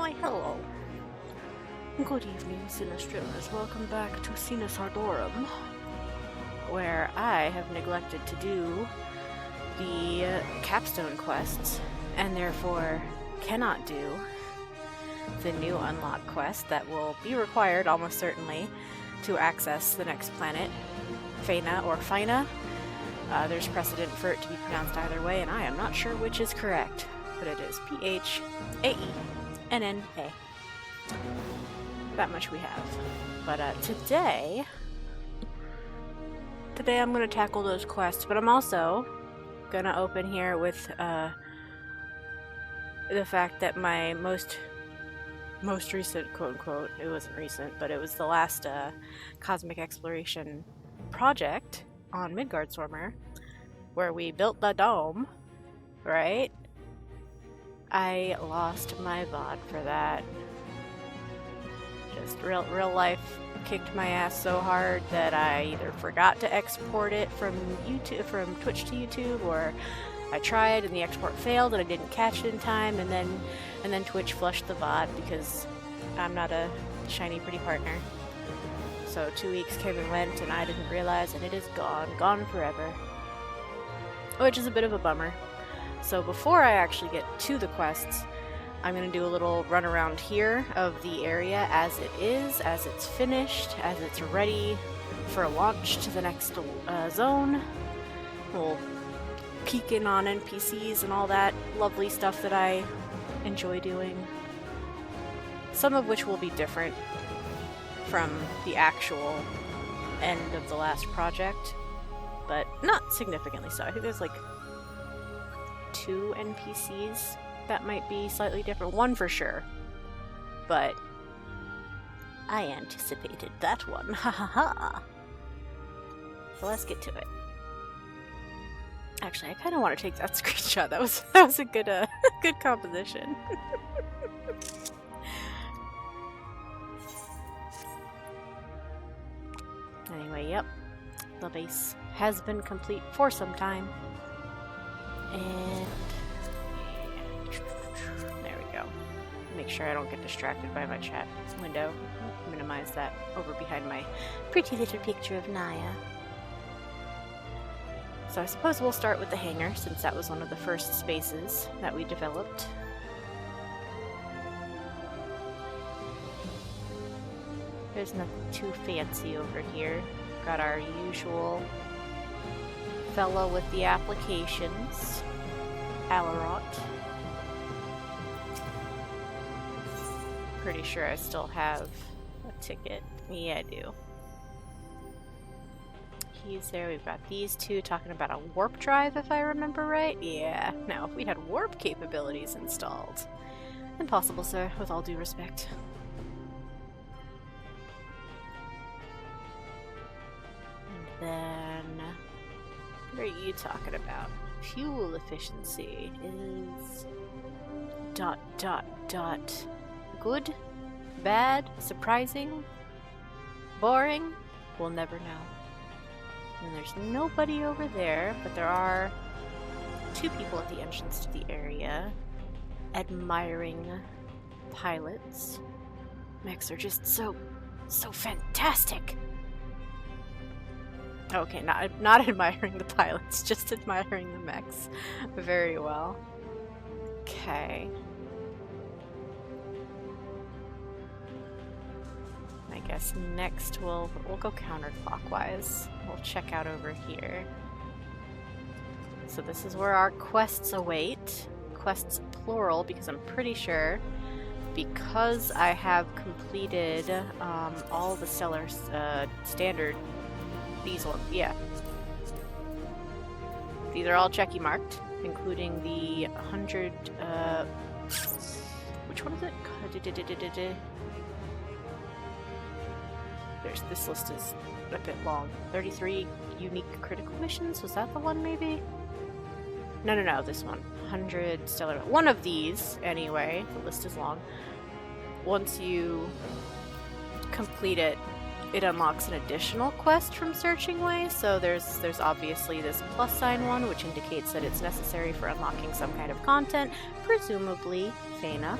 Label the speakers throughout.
Speaker 1: Why, hello. Good evening, Sinistreamers. Welcome back to Sinus Ardorum, where I have neglected to do the capstone quests, and therefore cannot do the new unlock quest that will be required, almost certainly, to access the next planet, Phaenna or Phaenna. There's precedent for it to be pronounced either way, and I am not sure which is correct, but it is Phaenna. That much we have. But today I'm going to tackle those quests, but I'm also going to open here with the fact that my most recent, quote-unquote, it wasn't recent, but it was the last cosmic exploration project on Midgardstormer, where we built the dome, right? I lost my VOD for that. Just real life kicked my ass so hard that I either forgot to export it from Twitch to YouTube, or I tried and the export failed and I didn't catch it in time, and then Twitch flushed the VOD because I'm not a shiny pretty partner. So 2 weeks came and went and I didn't realize, and it is gone forever. Which is a bit of a bummer. So before I actually get to the quests, I'm going to do a little run around here of the area as it is, as it's finished, as it's ready for launch to the next zone. We'll peek in on NPCs and all that lovely stuff that I enjoy doing. Some of which will be different from the actual end of the last project, but not significantly so. I think there's like 2 NPCs that might be slightly different. One for sure, but I anticipated that one. Ha ha ha. So let's get to it. Actually, I kind of want to take that screenshot. That was a good good composition. Anyway, yep. The base has been complete for some time. And there we go. Make sure I don't get distracted by my chat window. Minimize that over behind my pretty little picture of Naya. So I suppose we'll start with the hangar, since that was one of the first spaces that we developed. There's nothing too fancy over here. Got our usual fellow with the applications, Alarot. Pretty sure I still have a ticket. Yeah, I do. He's there. We've got these two talking about a warp drive, if I remember right. Yeah. Now, if we had warp capabilities installed. Impossible, sir, with all due respect. Then, what are you talking about? Fuel efficiency is ... Good? Bad? Surprising? Boring? We'll never know. And there's nobody over there, but there are 2 people at the entrance to the area admiring pilots. Mechs are just so fantastic! Okay, not admiring the pilots, just admiring the mechs. Very well. Okay. I guess next we'll go counterclockwise. We'll check out over here. So this is where our quests await. Quests plural, because I'm pretty sure, because I have completed all the stellar standard. These ones, yeah. These are all checky marked, including the 100, which one is it? This list is a bit long. 33 unique critical missions? Was that the one, maybe? No, this one. 100 stellar... One of these, anyway. The list is long. Once you complete it, it unlocks an additional quest from Searching Way, so there's obviously this plus sign one, which indicates that it's necessary for unlocking some kind of content, presumably Phaenna.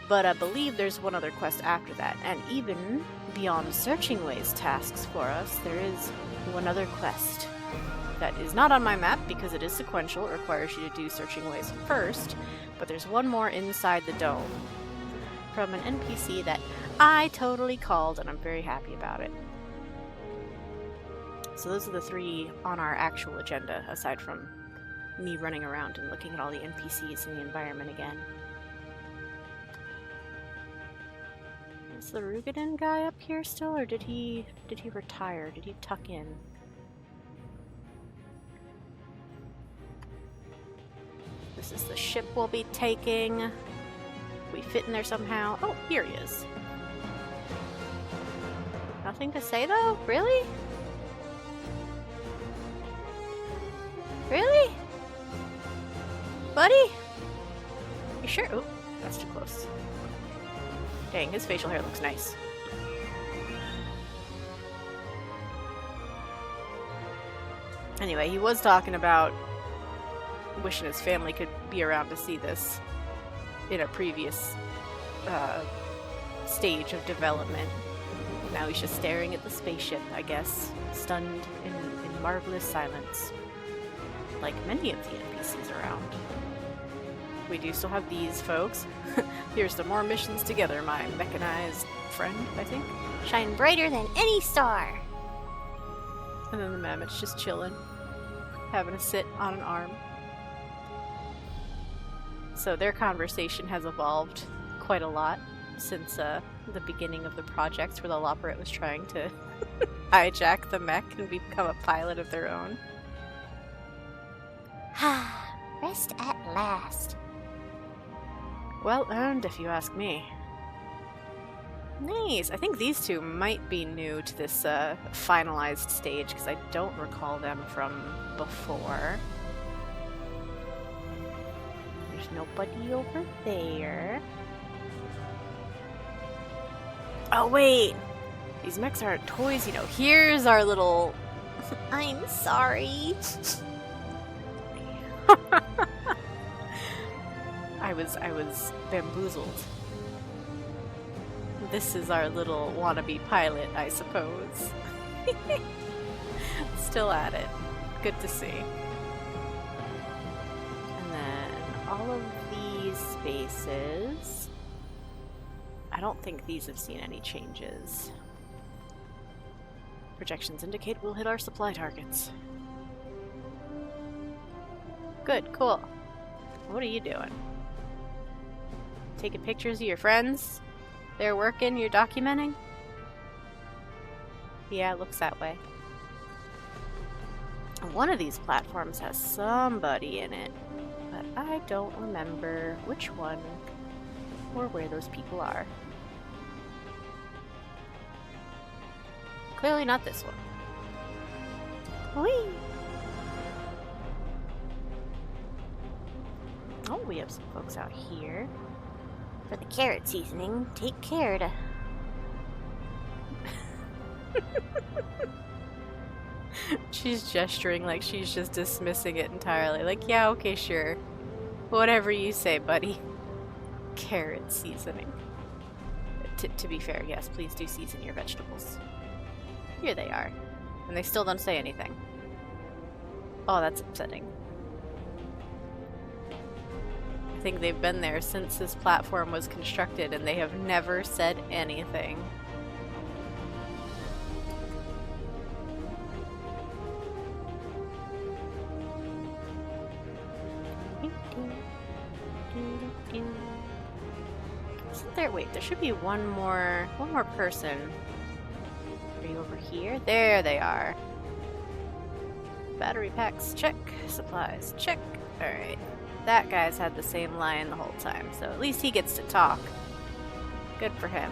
Speaker 1: But I believe there's one other quest after that, and even beyond searching ways tasks for us, there is one other quest that is not on my map because it is sequential. It requires you to do searching ways first, but there's one more inside the dome from an NPC that I totally called, and I'm very happy about it. So those are the 3 on our actual agenda, aside from me running around and looking at all the NPCs in the environment again. Is the Rugadin guy up here still, or did he retire? Did he tuck in? This is the ship we'll be taking. We fit in there somehow. Oh, here he is. Nothing to say though? Really? Really? Buddy? You sure? Oh, that's too close. Dang, his facial hair looks nice. Anyway, he was talking about wishing his family could be around to see this in a previous stage of development. Now he's just staring at the spaceship, I guess, stunned in marvelous silence. Like many of the NPCs around. We do still have these folks. Here's to more missions together, my mechanized friend, I think.
Speaker 2: Shine brighter than any star.
Speaker 1: And then the mammoth's just chilling, having a sit on an arm. So their conversation has evolved quite a lot since the beginning of the project, where the Loperate was trying to hijack the mech and become a pilot of their own.
Speaker 2: Rest at last.
Speaker 1: Well earned, if you ask me. Nice! I think these 2 might be new to this finalized stage, because I don't recall them from before. There's nobody over there. Oh wait! These mechs aren't toys, you know. Here's our little...
Speaker 2: I'm sorry.
Speaker 1: I was bamboozled. This is our little wannabe pilot, I suppose. Still at it. Good to see. And then all of these spaces... I don't think these have seen any changes. Projections indicate we'll hit our supply targets. Good, cool. What are you doing? Taking pictures of your friends? They're working, you're documenting? Yeah, it looks that way. One of these platforms has somebody in it, but I don't remember which one or where those people are. Clearly not this one. Whee! Oh, we have some folks out here.
Speaker 2: For the carrot seasoning, take care to...
Speaker 1: She's gesturing like she's just dismissing it entirely. Like, yeah, okay, sure. Whatever you say, buddy. Carrot seasoning. To be fair, yes, please do season your vegetables. Here they are. And they still don't say anything. Oh, that's upsetting. I think they've been there since this platform was constructed and they have never said anything. Isn't there? Wait, there should be one more person. Are you over here? There they are. Battery packs, check. Supplies, check. Alright. That guy's had the same line the whole time, so at least he gets to talk. Good for him.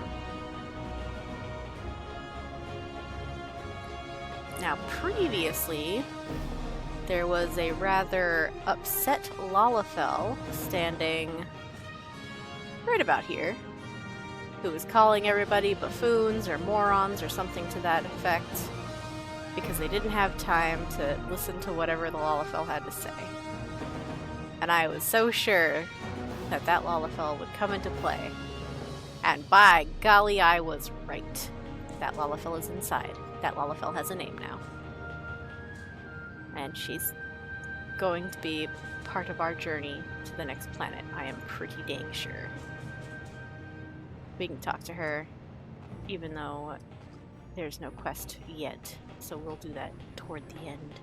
Speaker 1: Now, previously, there was a rather upset Lalafell standing right about here, who was calling everybody buffoons or morons or something to that effect, because they didn't have time to listen to whatever the Lalafell had to say. And I was so sure that that Lalafell would come into play And by golly, I was right. That Lalafell is inside. That Lalafell has a name now. And she's going to be part of our journey to the next planet. I am pretty dang sure. We can talk to her, even though there's no quest yet. So we'll do that toward the end.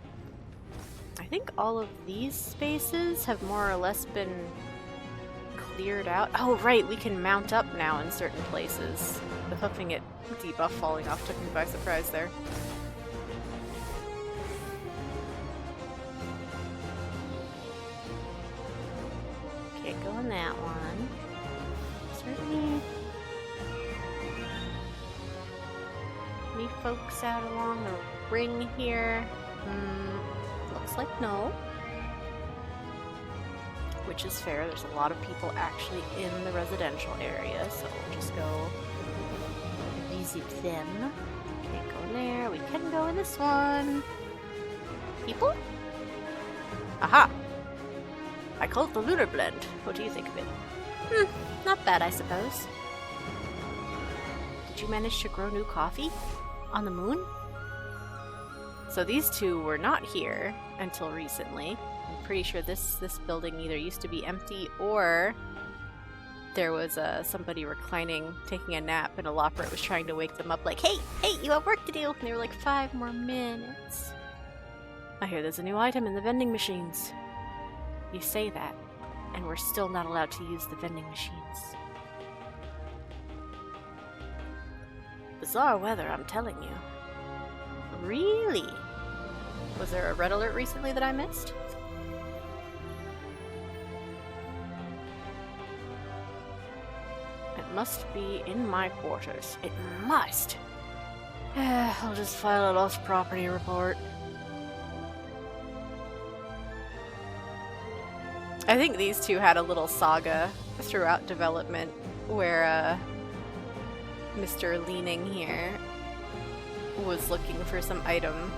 Speaker 1: I think all of these spaces have more or less been cleared out. Oh, right, we can mount up now in certain places. The hoofing it debuff falling off took me by surprise there. Okay, go on that one. Certainly. Any folks out along the ring here? Looks like no. Which is fair, there's a lot of people actually in the residential area, so we'll just go visit them. Can't go in there, we can go in this one. People? Aha! I call it the Lunar Blend. What do you think of it? Not bad, I suppose. Did you manage to grow new coffee? On the moon? So these two were not here until recently. I'm pretty sure this building either used to be empty or there was somebody reclining, taking a nap, and a Loperate was trying to wake them up like, hey, you have work to do! And they were like, 5 more minutes. I hear there's a new item in the vending machines. You say that, and we're still not allowed to use the vending machines. Bizarre weather, I'm telling you. Really? Was there a red alert recently that I missed? It must be in my quarters. It must! I'll just file a lost property report. I think these two had a little saga throughout development where Mr. Leaning here was looking for some item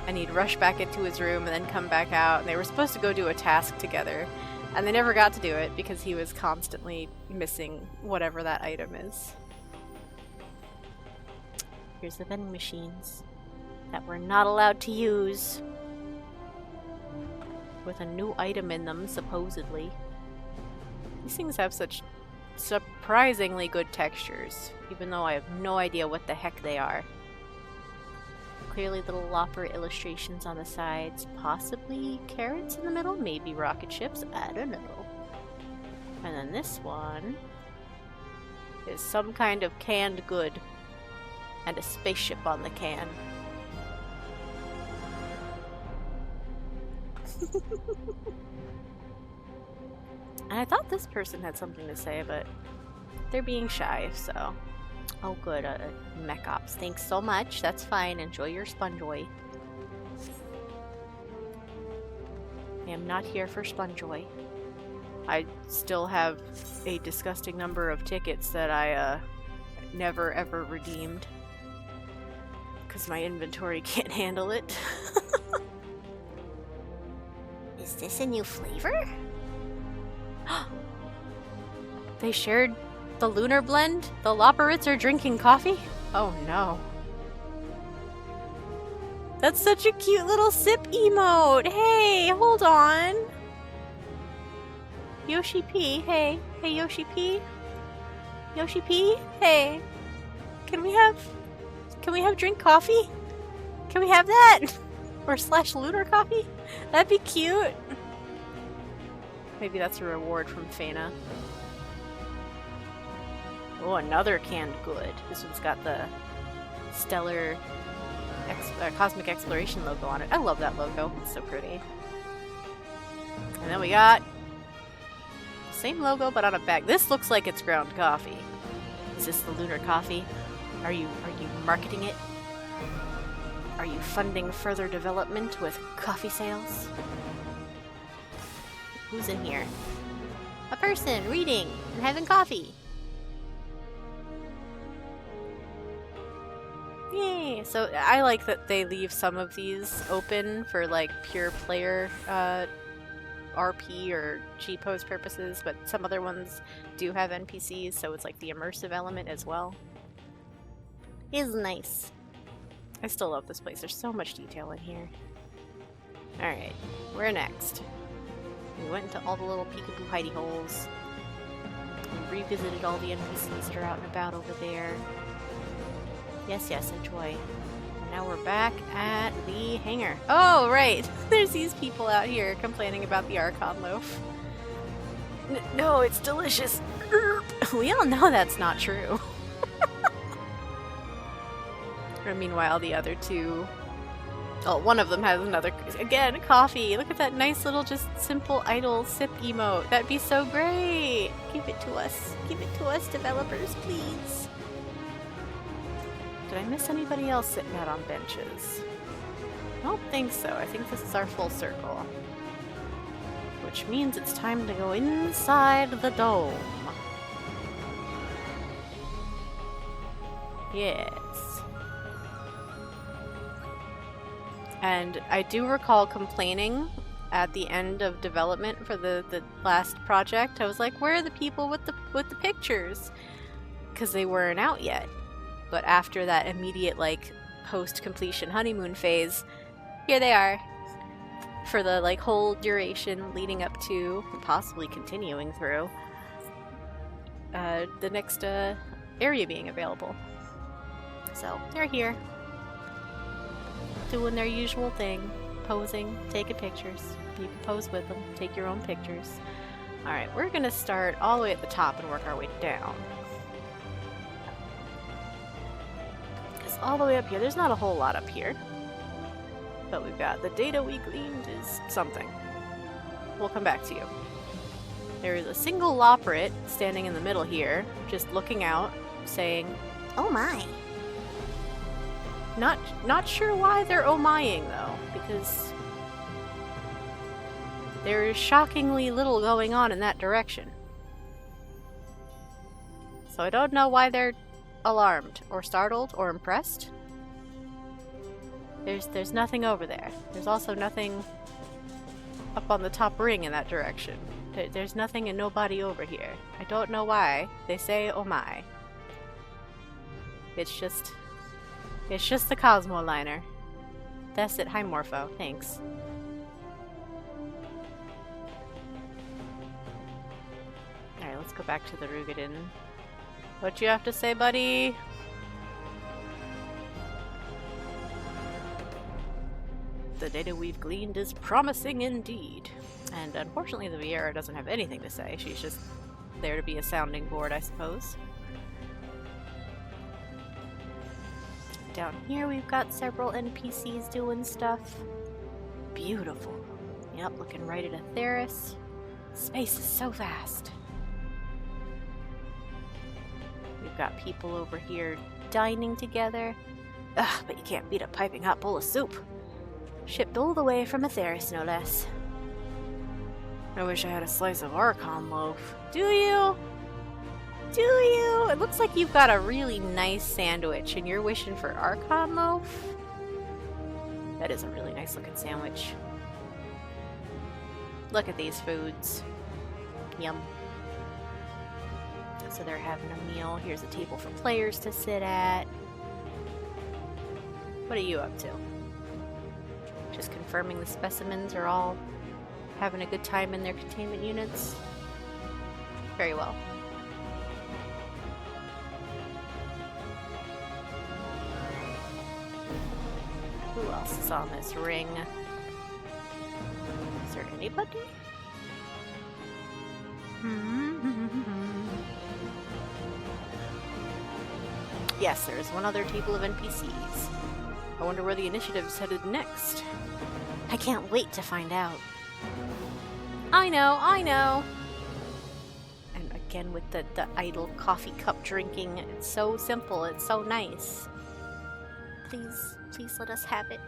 Speaker 1: and he'd rush back into his room and then come back out, and they were supposed to go do a task together and they never got to do it because he was constantly missing whatever that item is. Here's the vending machines that we're not allowed to use, with a new item in them, supposedly. These things have such surprisingly good textures, even though I have no idea what the heck they are. Clearly little Lopper illustrations on the sides, possibly carrots in the middle, maybe rocket ships, I don't know. And then this one is some kind of canned good, and a spaceship on the can. And I thought this person had something to say, but they're being shy, so... Oh good, Mech Ops. Thanks so much, that's fine. Enjoy your Sponjoy. I am not here for Sponjoy. I still have a disgusting number of tickets that I, never ever redeemed. Because my inventory can't handle it.
Speaker 2: Is this a new flavor?
Speaker 1: They shared the Lunar Blend? The Lopperits are drinking coffee? Oh no. That's such a cute little sip emote! Hey, hold on! Yoshi P, hey. Hey Yoshi P? Yoshi P? Hey. Can we have drink coffee? Can we have that? Or / lunar coffee? That'd be cute. Maybe that's a reward from Phaenna. Oh, another canned good. This one's got the Stellar Cosmic Exploration logo on it. I love that logo. It's so pretty. And then we got the same logo but on a bag. This looks like it's ground coffee. Is this the lunar coffee? Are you marketing it? Are you funding further development with coffee sales? Who's in here? A person reading and having coffee. Yay! So I like that they leave some of these open for like pure player RP or G-pose purposes, but some other ones do have NPCs, so it's like the immersive element as well. Is nice. I still love this place. There's so much detail in here. Alright, where next? We went into all the little peekaboo hidey holes. We revisited all the NPCs that are out and about over there. Yes, yes, enjoy. And now we're back at the hangar. Oh, right! There's these people out here complaining about the Archon loaf. No, it's delicious! We all know that's not true. And meanwhile, the other two... Oh, one of them has another... Again, coffee! Look at that nice little, just simple, idle sip emote. That'd be so great! Give it to us. Give it to us, developers, please. Did I miss anybody else sitting out on benches? I don't think so. I think this is our full circle. Which means it's time to go inside the dome. Yes. And I do recall complaining at the end of development for the last project. I was like, where are the people with the pictures? Because they weren't out yet. But after that immediate, like, post-completion honeymoon phase, here they are. For the, like, whole duration leading up to, and possibly continuing through, the next area being available. So, they're here. Doing their usual thing. Posing, taking pictures. You can pose with them, take your own pictures. Alright, we're gonna start all the way at the top and work our way down. Because all the way up here, there's not a whole lot up here. But we've got the data we gleaned is something. We'll come back to you. There is a single Loporrit standing in the middle here, just looking out, saying,
Speaker 2: Oh my.
Speaker 1: Not sure why they're oh-mying, though, because there is shockingly little going on in that direction. So I don't know why they're alarmed, or startled, or impressed. There's nothing over there. There's also nothing up on the top ring in that direction. There's nothing and nobody over here. I don't know why they say oh my. It's just the Cosmo liner. That's it. Hi, Morpho. Thanks. Alright, let's go back to the Rugadin. What you have to say, buddy? The data we've gleaned is promising indeed. And unfortunately, the Viera doesn't have anything to say. She's just there to be a sounding board, I suppose. Down here we've got several NPCs doing stuff. Beautiful. Yep, looking right at Atheris. Space is so vast. We've got people over here dining together. Ugh, but you can't beat a piping hot bowl of soup. Shipped all the way from Atheris, no less. I wish I had a slice of Archon loaf. Do you? Do you? It looks like you've got a really nice sandwich and you're wishing for Archon loaf? That is a really nice looking sandwich. Look at these foods. Yum. So they're having a meal. Here's a table for players to sit at. What are you up to? Just confirming the specimens are all having a good time in their containment units? Very well. Who else is on this ring? Is there anybody? Yes, there is one other table of NPCs. I wonder where the initiative's headed next. I can't wait to find out. I know! And again with the idle coffee cup drinking. It's so simple, it's so nice. Please let us have it.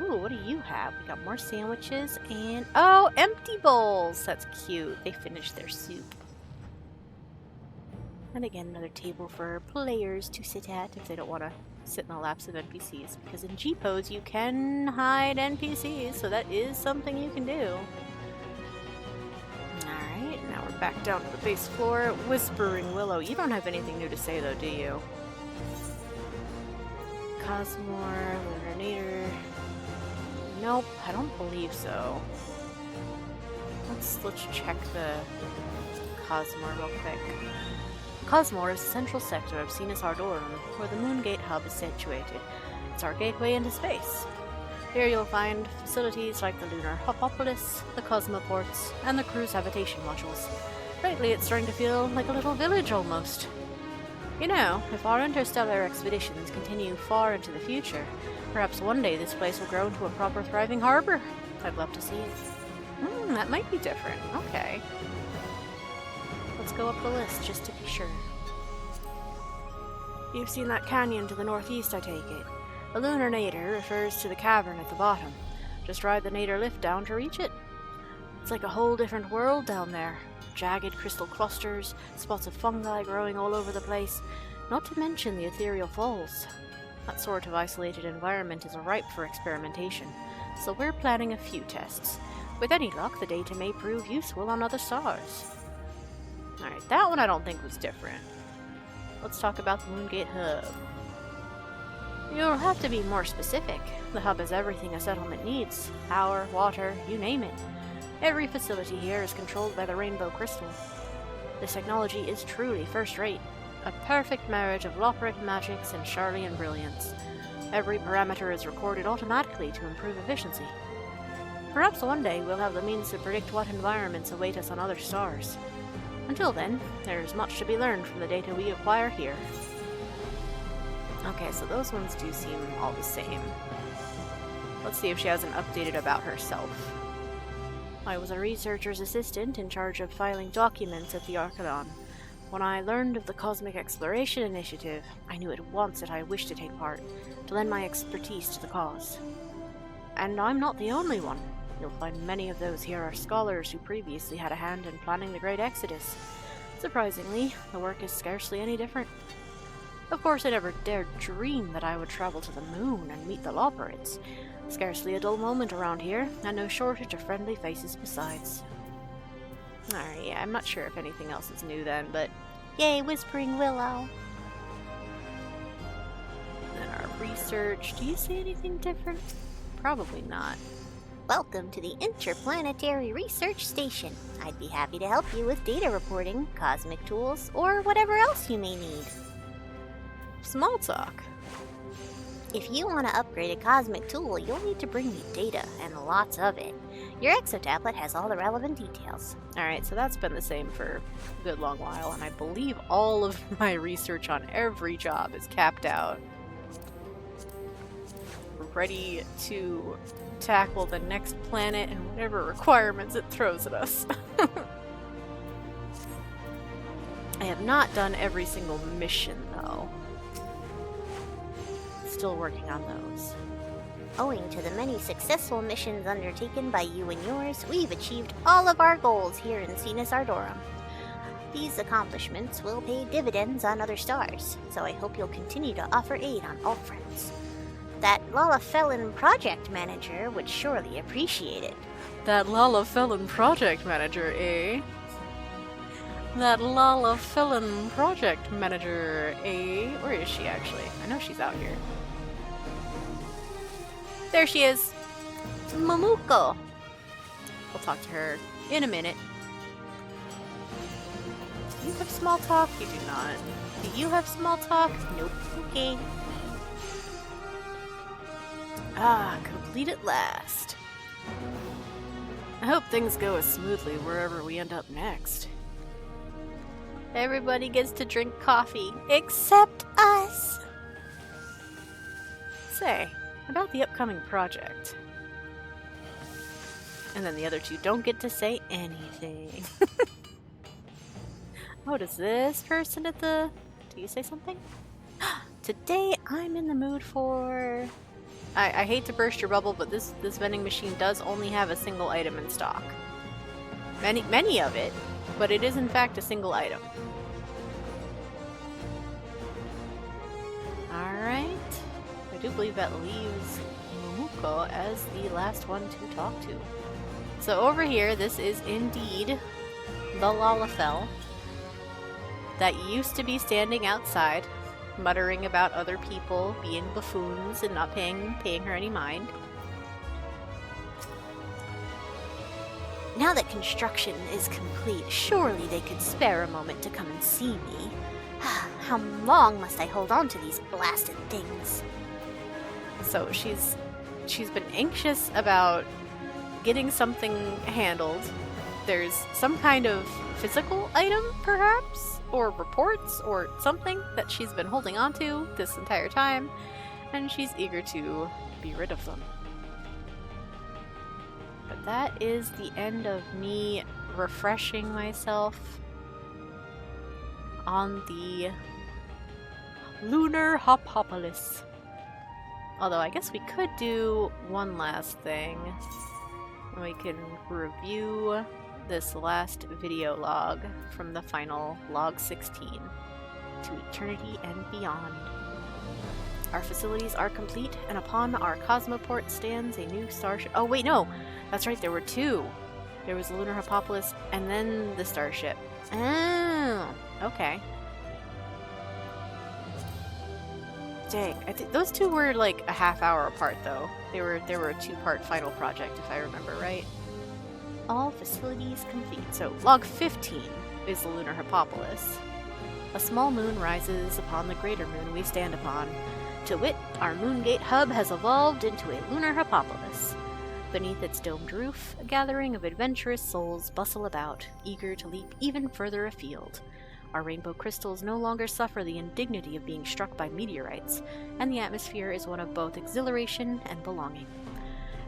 Speaker 1: Ooh, what do you have? We got more sandwiches and... Oh, empty bowls! That's cute. They finished their soup. And again, another table for players to sit at if they don't want to sit in the laps of NPCs. Because in G-Pose, you can hide NPCs, so that is something you can do. Back down to the base floor. Whispering Willow. You don't have anything new to say, though, do you? Cosmore, Lunarnator. Nope, I don't believe so. Let's check the Cosmore real quick. Cosmore is the central sector of Sinus Ardorum, where the Moongate hub is situated. It's our gateway into space. Here you'll find facilities like the Lunar Hopopolis, the Cosmoports, and the cruise habitation modules. Lately it's starting to feel like a little village almost. You know, if our interstellar expeditions continue far into the future, perhaps one day this place will grow into a proper thriving harbor. I'd love to see it. That might be different. Okay. Let's go up the list just to be sure. You've seen that canyon to the northeast, I take it. The Lunar Nadir refers to the cavern at the bottom. Just ride the Nadir lift down to reach it. It's like a whole different world down there. Jagged crystal clusters, spots of fungi growing all over the place, not to mention the ethereal falls. That sort of isolated environment is ripe for experimentation, so we're planning a few tests. With any luck, the data may prove useful on other stars. Alright, that one I don't think was different. Let's talk about the Moongate Hub. You'll have to be more specific. The hub has everything a settlement needs. Power, water, you name it. Every facility here is controlled by the Rainbow Crystal. This technology is truly first-rate. A perfect marriage of Loporrit magics and Charlian brilliance. Every parameter is recorded automatically to improve efficiency. Perhaps one day we'll have the means to predict what environments await us on other stars. Until then, there's much to be learned from the data we acquire here. Okay, so those ones do seem all the same. Let's see if she has an updated about herself. I was a researcher's assistant in charge of filing documents at the Archelon. When I learned of the Cosmic Exploration Initiative, I knew at once that I wished to take part, to lend my expertise to the cause. And I'm not the only one. You'll find many of those here are scholars who previously had a hand in planning the Great Exodus. Surprisingly, the work is scarcely any different. Of course, I never dared dream that I would travel to the moon and meet the Loporrits. Scarcely a dull moment around here, and no shortage of friendly faces besides. Alright, yeah, I'm not sure if anything else is new then, but
Speaker 2: Yay, Whispering Willow.
Speaker 1: then our research. Do you see anything different? Probably not.
Speaker 2: Welcome to the Interplanetary Research Station. I'd be happy to help you with data reporting, cosmic tools, or whatever else you may need.
Speaker 1: Small talk.
Speaker 2: If you want to upgrade a cosmic tool, you'll need to bring me data, and lots of it. Your exotablet has all the relevant details.
Speaker 1: Alright, so that's been the same for a good long while, and I believe all of my research on every job is capped out. We're ready to tackle the next planet and whatever requirements it throws at us. I have not done every single mission, though. Still working on those.
Speaker 2: Owing to the many successful missions undertaken by you and yours, we've achieved all of our goals here in Sinus Ardorum. These accomplishments will pay dividends on other stars, so I hope you'll continue to offer aid on all fronts. That Lalafellan project manager would surely appreciate it.
Speaker 1: That Lalafellan project manager, eh? That Lalafellan project manager, eh? Where is she actually? I know she's out here. There she is!
Speaker 2: Momuko!
Speaker 1: We'll talk to her in a minute. Do you have small talk? You do not. Do you have small talk?
Speaker 2: Nope. Okay.
Speaker 1: Ah, complete at last. I hope things go as smoothly wherever we end up next. Everybody gets to drink coffee, except us! Say, about the upcoming project. And then the other two don't get to say anything. Oh, does this person at the... Do you say something? Today I'm in the mood for... I hate to burst your bubble, but this vending machine does only have a single item in stock. Many of it, but it is in fact a single item. Alright. I do believe that leaves Momuko as the last one to talk to. So over here, this is indeed the Lalafell, that used to be standing outside, muttering about other people being buffoons and not paying her any mind.
Speaker 2: Now that construction is complete, surely they could spare a moment to come and see me. How long must I hold on to these blasted things?
Speaker 1: So she's been anxious about getting something handled. There's some kind of physical item, perhaps, or reports, or something that she's been holding on to this entire time, and she's eager to be rid of them. But that is the end of me refreshing myself on the Lunar Hopopolis. Although I guess we could do one last thing. We can review this last video log from the final log 16, To Eternity and Beyond. Our facilities are complete, and upon our cosmoport stands a new starship. Oh wait, no! That's right, there were two! There was the Lunar Hopopolis, and then the starship. Oh, okay. Dang, I think those two were like a half hour apart though. They were a two-part final project, if I remember right. All facilities complete. So, log 15 is the Lunar Hopopolis. A small moon rises upon the greater moon we stand upon. To wit, our Moongate hub has evolved into a Lunar Hopopolis. Beneath its domed roof, a gathering of adventurous souls bustle about, eager to leap even further afield. Our rainbow crystals no longer suffer the indignity of being struck by meteorites, and the atmosphere is one of both exhilaration and belonging.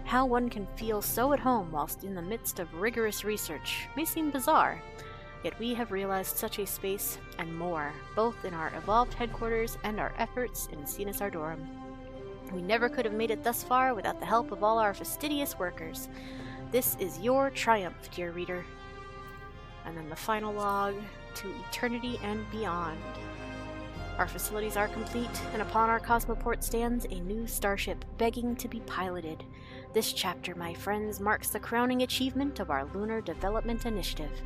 Speaker 1: How one can feel so at home whilst in the midst of rigorous research may seem bizarre, yet we have realized such a space and more, both in our evolved headquarters and our efforts in Sinus Ardorum. We never could have made it thus far without the help of all our fastidious workers. This is your triumph, dear reader. And then the final log, To Eternity and Beyond. Our facilities are complete, and upon our cosmoport stands a new starship begging to be piloted. This chapter, my friends, marks the crowning achievement of our Lunar Development Initiative.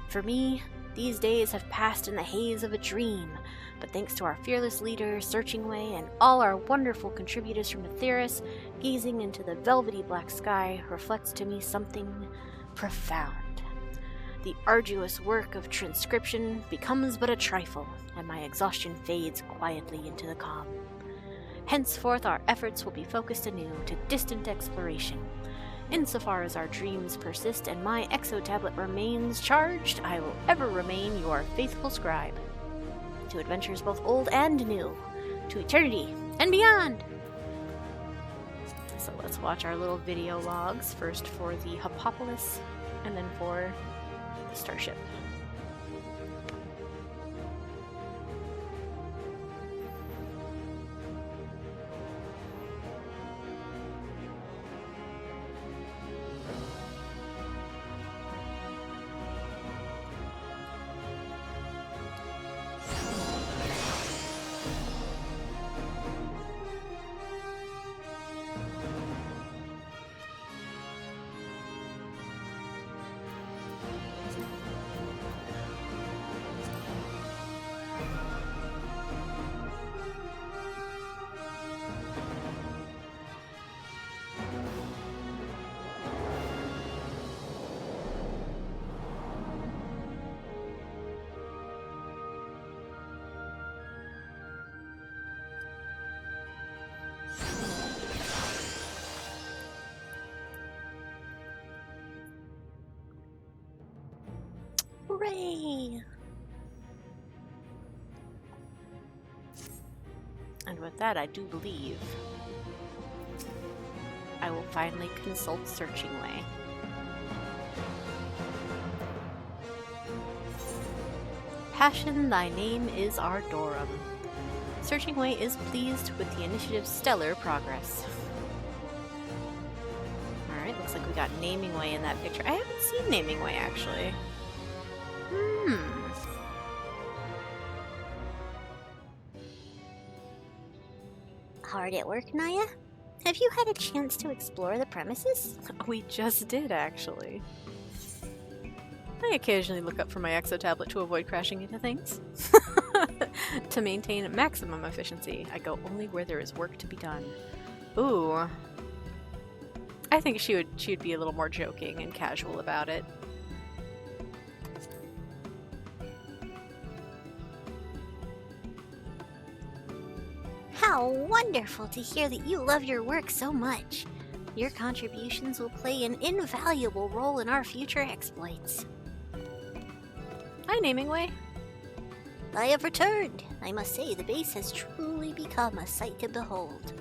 Speaker 1: For me, these days have passed in the haze of a dream, but thanks to our fearless leader, Searching Way, and all our wonderful contributors from Aetheris, gazing into the velvety black sky reflects to me something profound. The arduous work of transcription becomes but a trifle, and my exhaustion fades quietly into the calm. Henceforth our efforts will be focused anew to distant exploration. Insofar as our dreams persist and my exotablet remains charged, I will ever remain your faithful scribe. To adventures both old and new, to eternity and beyond! So let's watch our little video logs, first for the Hopopolis, and then for the starship. Hooray! And with that, I do believe I will finally consult Searching Way. Passion, thy name is Ardorum. Searching Way is pleased with the initiative's stellar progress. Alright, looks like we got Naming Way in that picture. I haven't seen Naming Way, actually.
Speaker 2: Hard at work, Naya? Have you had a chance to explore the premises?
Speaker 1: We just did, actually. I occasionally look up from my exo tablet to avoid crashing into things. To maintain maximum efficiency, I go only where there is work to be done. Ooh. I think she would be a little more joking and casual about it.
Speaker 2: How wonderful to hear that you love your work so much. Your contributions will play an invaluable role in our future exploits.
Speaker 1: Hi, Namingway.
Speaker 2: I have returned. I must say the base has truly become a sight to behold.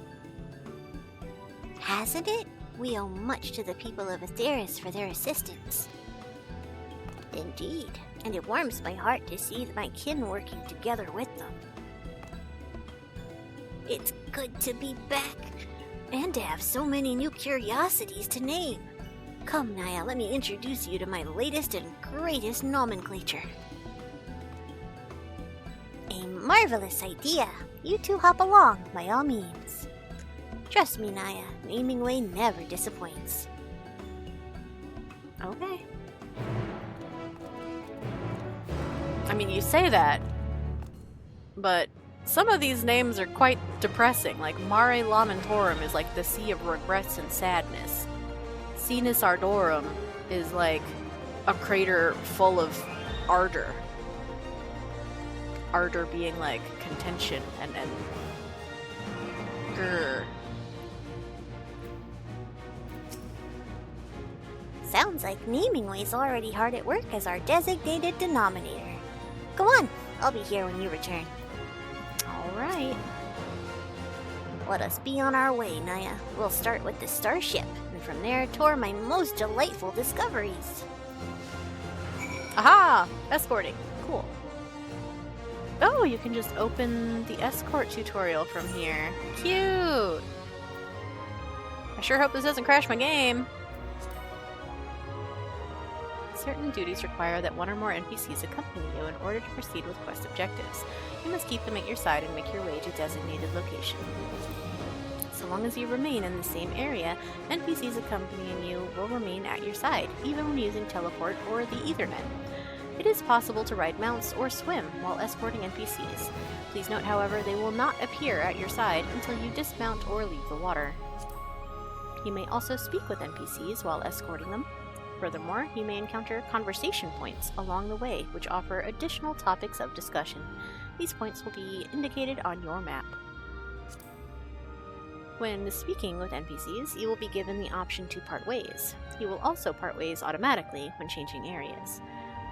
Speaker 2: Hasn't it? We owe much to the people of Aetheris for their assistance. Indeed, and it warms my heart to see my kin working together with them. It's good to be back, and to have so many new curiosities to name. Come, Naya, let me introduce you to my latest and greatest nomenclature. A marvelous idea. You two hop along, by all means. Trust me, Naya, Namingway never disappoints.
Speaker 1: Okay. I mean, you say that, but some of these names are quite depressing. Like, Mare Lamentorum is like the sea of regrets and sadness. Sinus Ardorum is like a crater full of ardor. Ardor being like contention and grr.
Speaker 2: Sounds like Namingway's already hard at work as our designated denominator. Go on, I'll be here when you return.
Speaker 1: Alright.
Speaker 2: Let us be on our way, Naya. We'll start with the starship, and from there tour my most delightful discoveries.
Speaker 1: Aha! Escorting. Cool. Oh, you can just open the escort tutorial from here. Cute! I sure hope this doesn't crash my game. Certain duties require that one or more NPCs accompany you in order to proceed with quest objectives. You must keep them at your side and make your way to designated location. So long as you remain in the same area, NPCs accompanying you will remain at your side, even when using teleport or the Ethernet. It is possible to ride mounts or swim while escorting NPCs. Please note, however, they will not appear at your side until you dismount or leave the water. You may also speak with NPCs while escorting them. Furthermore, you may encounter conversation points along the way, which offer additional topics of discussion. These points will be indicated on your map. When speaking with NPCs, you will be given the option to part ways. You will also part ways automatically when changing areas.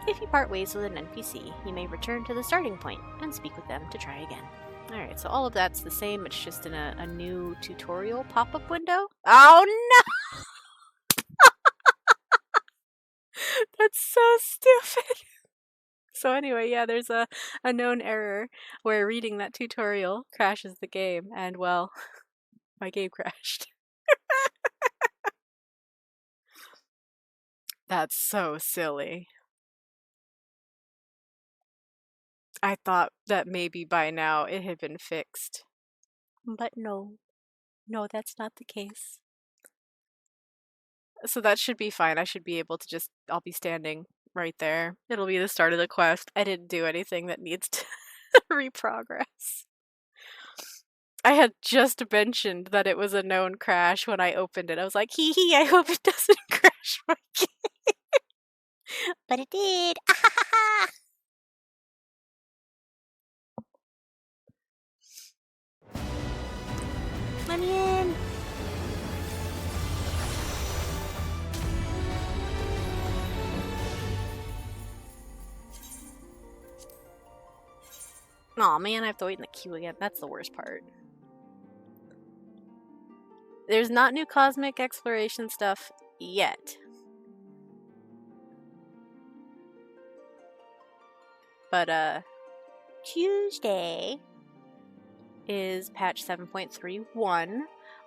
Speaker 1: If you part ways with an NPC, you may return to the starting point and speak with them to try again. Alright, so all of that's the same, it's just in a new tutorial pop-up window. Oh no! That's so stupid! So anyway, yeah, there's a known error where reading that tutorial crashes the game, and well, my game crashed. That's so silly. I thought that maybe by now it had been fixed. But no. No, that's not the case. So that should be fine. I should be able to I'll be standing right there. It'll be the start of the quest. I didn't do anything that needs to reprogress. I had just mentioned that it was a known crash when I opened it. I was like, hee hee, I hope it doesn't crash my game.
Speaker 2: But it did! Let me in!
Speaker 1: Aw man, I have to wait in the queue again. That's the worst part. There's not new cosmic exploration stuff yet. But,
Speaker 2: Tuesday
Speaker 1: is patch 7.31,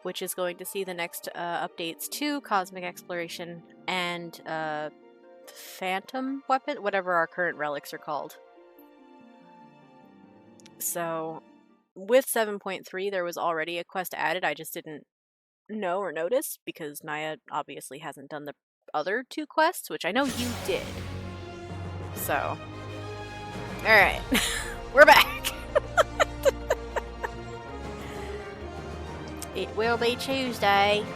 Speaker 1: which is going to see the next updates to cosmic exploration and phantom weapon, whatever our current relics are called. So with 7.3 there was already a quest added, I just didn't know or notice because Naya obviously hasn't done the other two quests, which I know you did. So, alright. We're back! It will be Tuesday.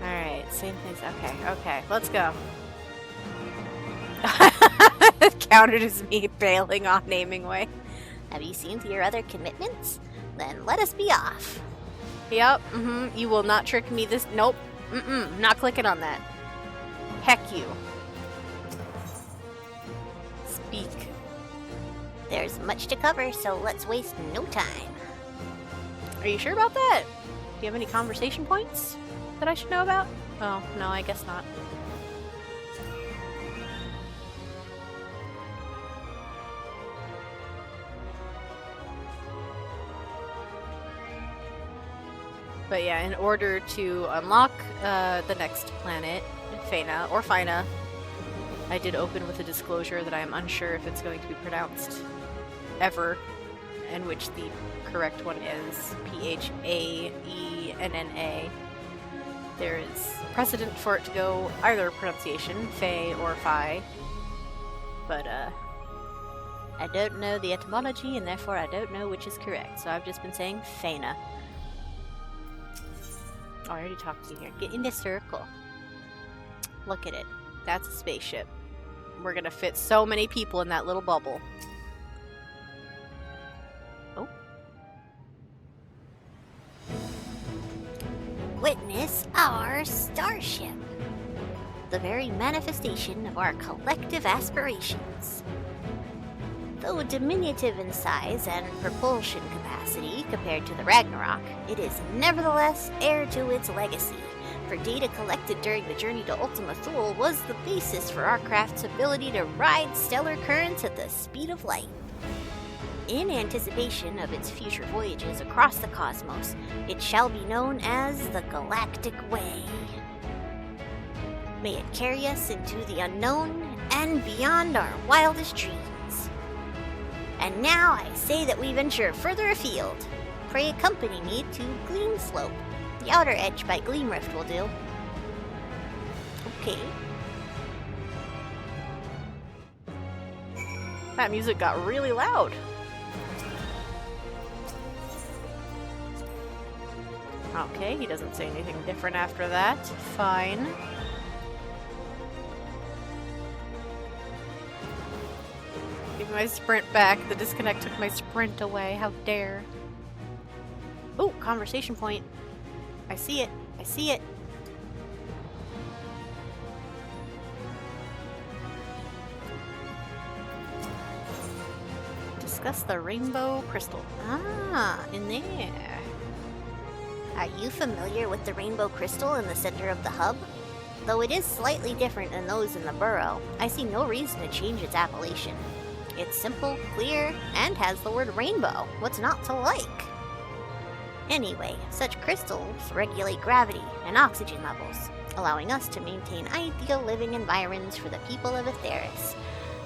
Speaker 1: Alright, same things. Okay, let's go. It counted as me failing on naming way.
Speaker 2: Have you seen to your other commitments? Then let us be off.
Speaker 1: Yep, you will not trick me this- nope. Not clicking on that. Heck you. Speak.
Speaker 2: There's much to cover, so let's waste no time.
Speaker 1: Are you sure about that? Do you have any conversation points that I should know about? Oh, no, I guess not. But yeah, in order to unlock the next planet, Phaenna, or Phaenna, I did open with a disclosure that I am unsure if it's going to be pronounced ever, and which the correct one is Phaenna. There is precedent for it to go either pronunciation, Fae or Phi, but I don't know the etymology, and therefore I don't know which is correct, so I've just been saying Phaenna. Oh, I already talked to you here. Get in the circle. Look at it. That's a spaceship. We're gonna fit so many people in that little bubble. Oh.
Speaker 2: Witness our starship. The very manifestation of our collective aspirations. Though diminutive in size and propulsion capacity compared to the Ragnarok, it is nevertheless heir to its legacy, for data collected during the journey to Ultima Thule was the basis for our craft's ability to ride stellar currents at the speed of light. In anticipation of its future voyages across the cosmos, it shall be known as the Galactic Way. May it carry us into the unknown and beyond our wildest dreams. And now I say that we venture further afield. Pray accompany me to Gleam Slope. The outer edge by Gleam Rift will do. Okay.
Speaker 1: That music got really loud. Okay, he doesn't say anything different after that. Fine. Give my sprint back. The disconnect took my sprint away. How dare. Ooh, conversation point. I see it. I see it. Discuss the rainbow crystal. Ah, in there.
Speaker 2: Are you familiar with the rainbow crystal in the center of the hub? Though it is slightly different than those in the burrow, I see no reason to change its appellation. It's simple, clear, and has the word rainbow. What's not to like? Anyway, such crystals regulate gravity and oxygen levels, allowing us to maintain ideal living environs for the people of Aetheris.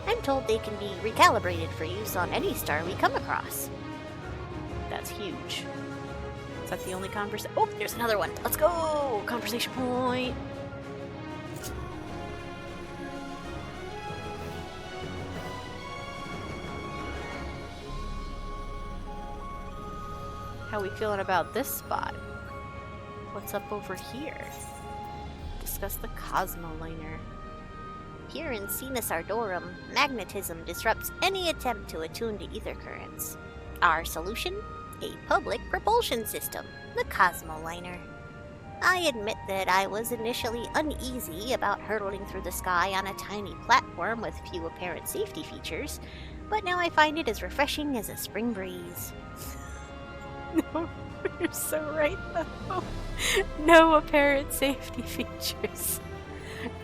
Speaker 2: I'm told they can be recalibrated for use on any star we come across.
Speaker 1: That's huge. Is that the only conversation? Oh, there's another one. Let's go! Conversation point. How we feeling about this spot? What's up over here? Discuss the Cosmoliner.
Speaker 2: Here in Sinus Ardorum, magnetism disrupts any attempt to attune to ether currents. Our solution? A public propulsion system, the Cosmoliner. I admit that I was initially uneasy about hurtling through the sky on a tiny platform with few apparent safety features, but now I find it as refreshing as a spring breeze.
Speaker 1: No, you're so right though. No apparent safety features.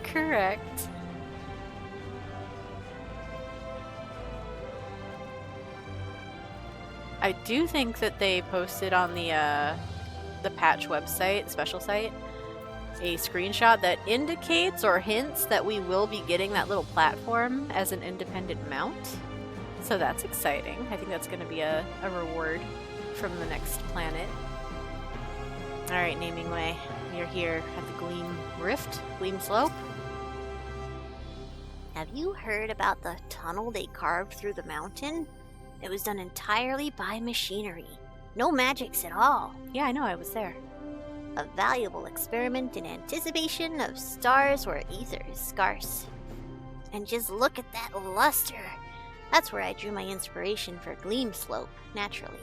Speaker 1: Correct. I do think that they posted on the patch website, special site, a screenshot that indicates or hints that we will be getting that little platform as an independent mount. So that's exciting. I think that's going to be a reward from the next planet. Alright, naming way. We are here at the Gleam Rift, Gleam Slope.
Speaker 2: Have you heard about the tunnel they carved through the mountain? It was done entirely by machinery. No magics at all.
Speaker 1: Yeah, I know, I was there.
Speaker 2: A valuable experiment in anticipation of stars where ether is scarce. And just look at that luster. That's where I drew my inspiration for Gleam Slope, naturally.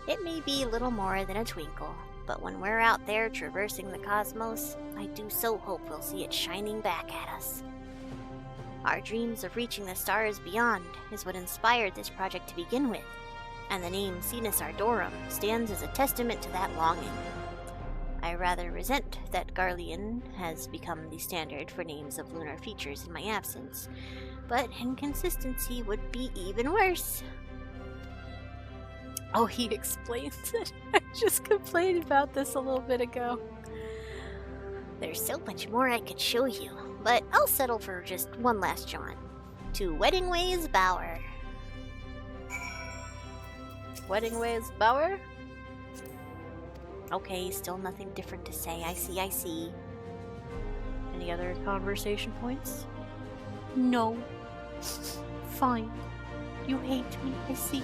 Speaker 2: It may be little more than a twinkle, but when we're out there traversing the cosmos, I do so hope we'll see it shining back at us. Our dreams of reaching the stars beyond is what inspired this project to begin with, and the name Sinus Ardorum stands as a testament to that longing. I rather resent that Garlean has become the standard for names of lunar features in my absence, but inconsistency would be even worse.
Speaker 1: Oh, he explains it. I just complained about this a little bit ago.
Speaker 2: There's so much more I could show you, but I'll settle for just one last jaunt. To Wedding Ways Bower.
Speaker 1: Wedding Ways Bower?
Speaker 2: Okay, still nothing different to say. I see.
Speaker 1: Any other conversation points?
Speaker 2: No. Fine. You hate me, I see.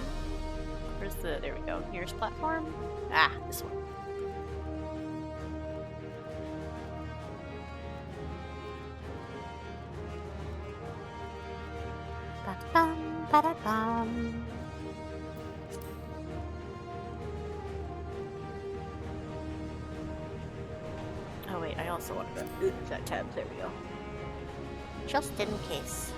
Speaker 1: Where's the... there we go. Nearest platform? Ah, this one.
Speaker 2: Ba-dum, ba-da-bum.
Speaker 1: Oh wait, I also wanted that tab. There we go.
Speaker 2: Just in case.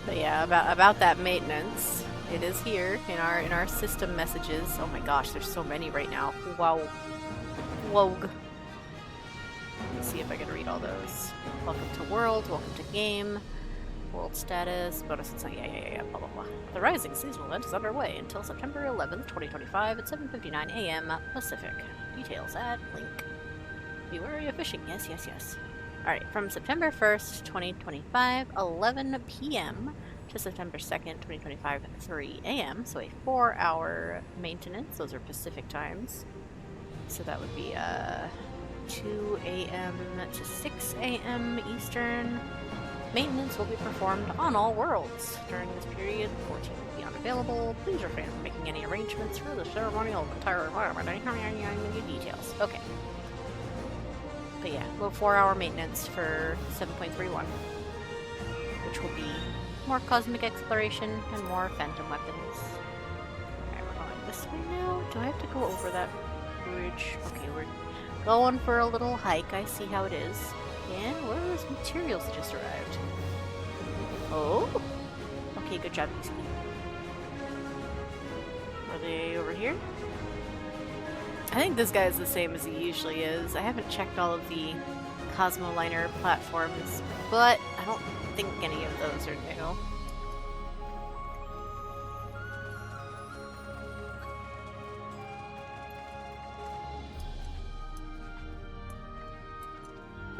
Speaker 1: But yeah, about that maintenance, it is here in our system messages. Oh my gosh, there's so many right now. Wow. Wog. Let's see if I can read all those. Welcome to world, welcome to game, world status, bonus and yeah, blah blah blah. The Rising seasonal event is underway until September 11th, 2025 at 7:59 a.m. Pacific. Details at link. Be wary of fishing. Yes. Alright, from September 1st, 2025, 11 p.m. to September 2nd, 2025, 3 a.m. So a 4-hour maintenance. Those are Pacific times. So that would be 2 a.m. to 6 a.m. Eastern. Maintenance will be performed on all worlds. During this period, 14 will be unavailable. Please refrain from making any arrangements for the ceremonial entire environment. Any details. Okay. But yeah, little 4-hour maintenance for 7.31, which will be more cosmic exploration and more phantom weapons. Alright, we're going this way now. Do I have to go over that bridge? Okay, we're going for a little hike. I see how it is. And what are those materials that just arrived? Oh! Okay, good job, Peacekeeper. Are they over here? I think this guy is the same as he usually is. I haven't checked all of the Cosmoliner platforms, but I don't think any of those are new.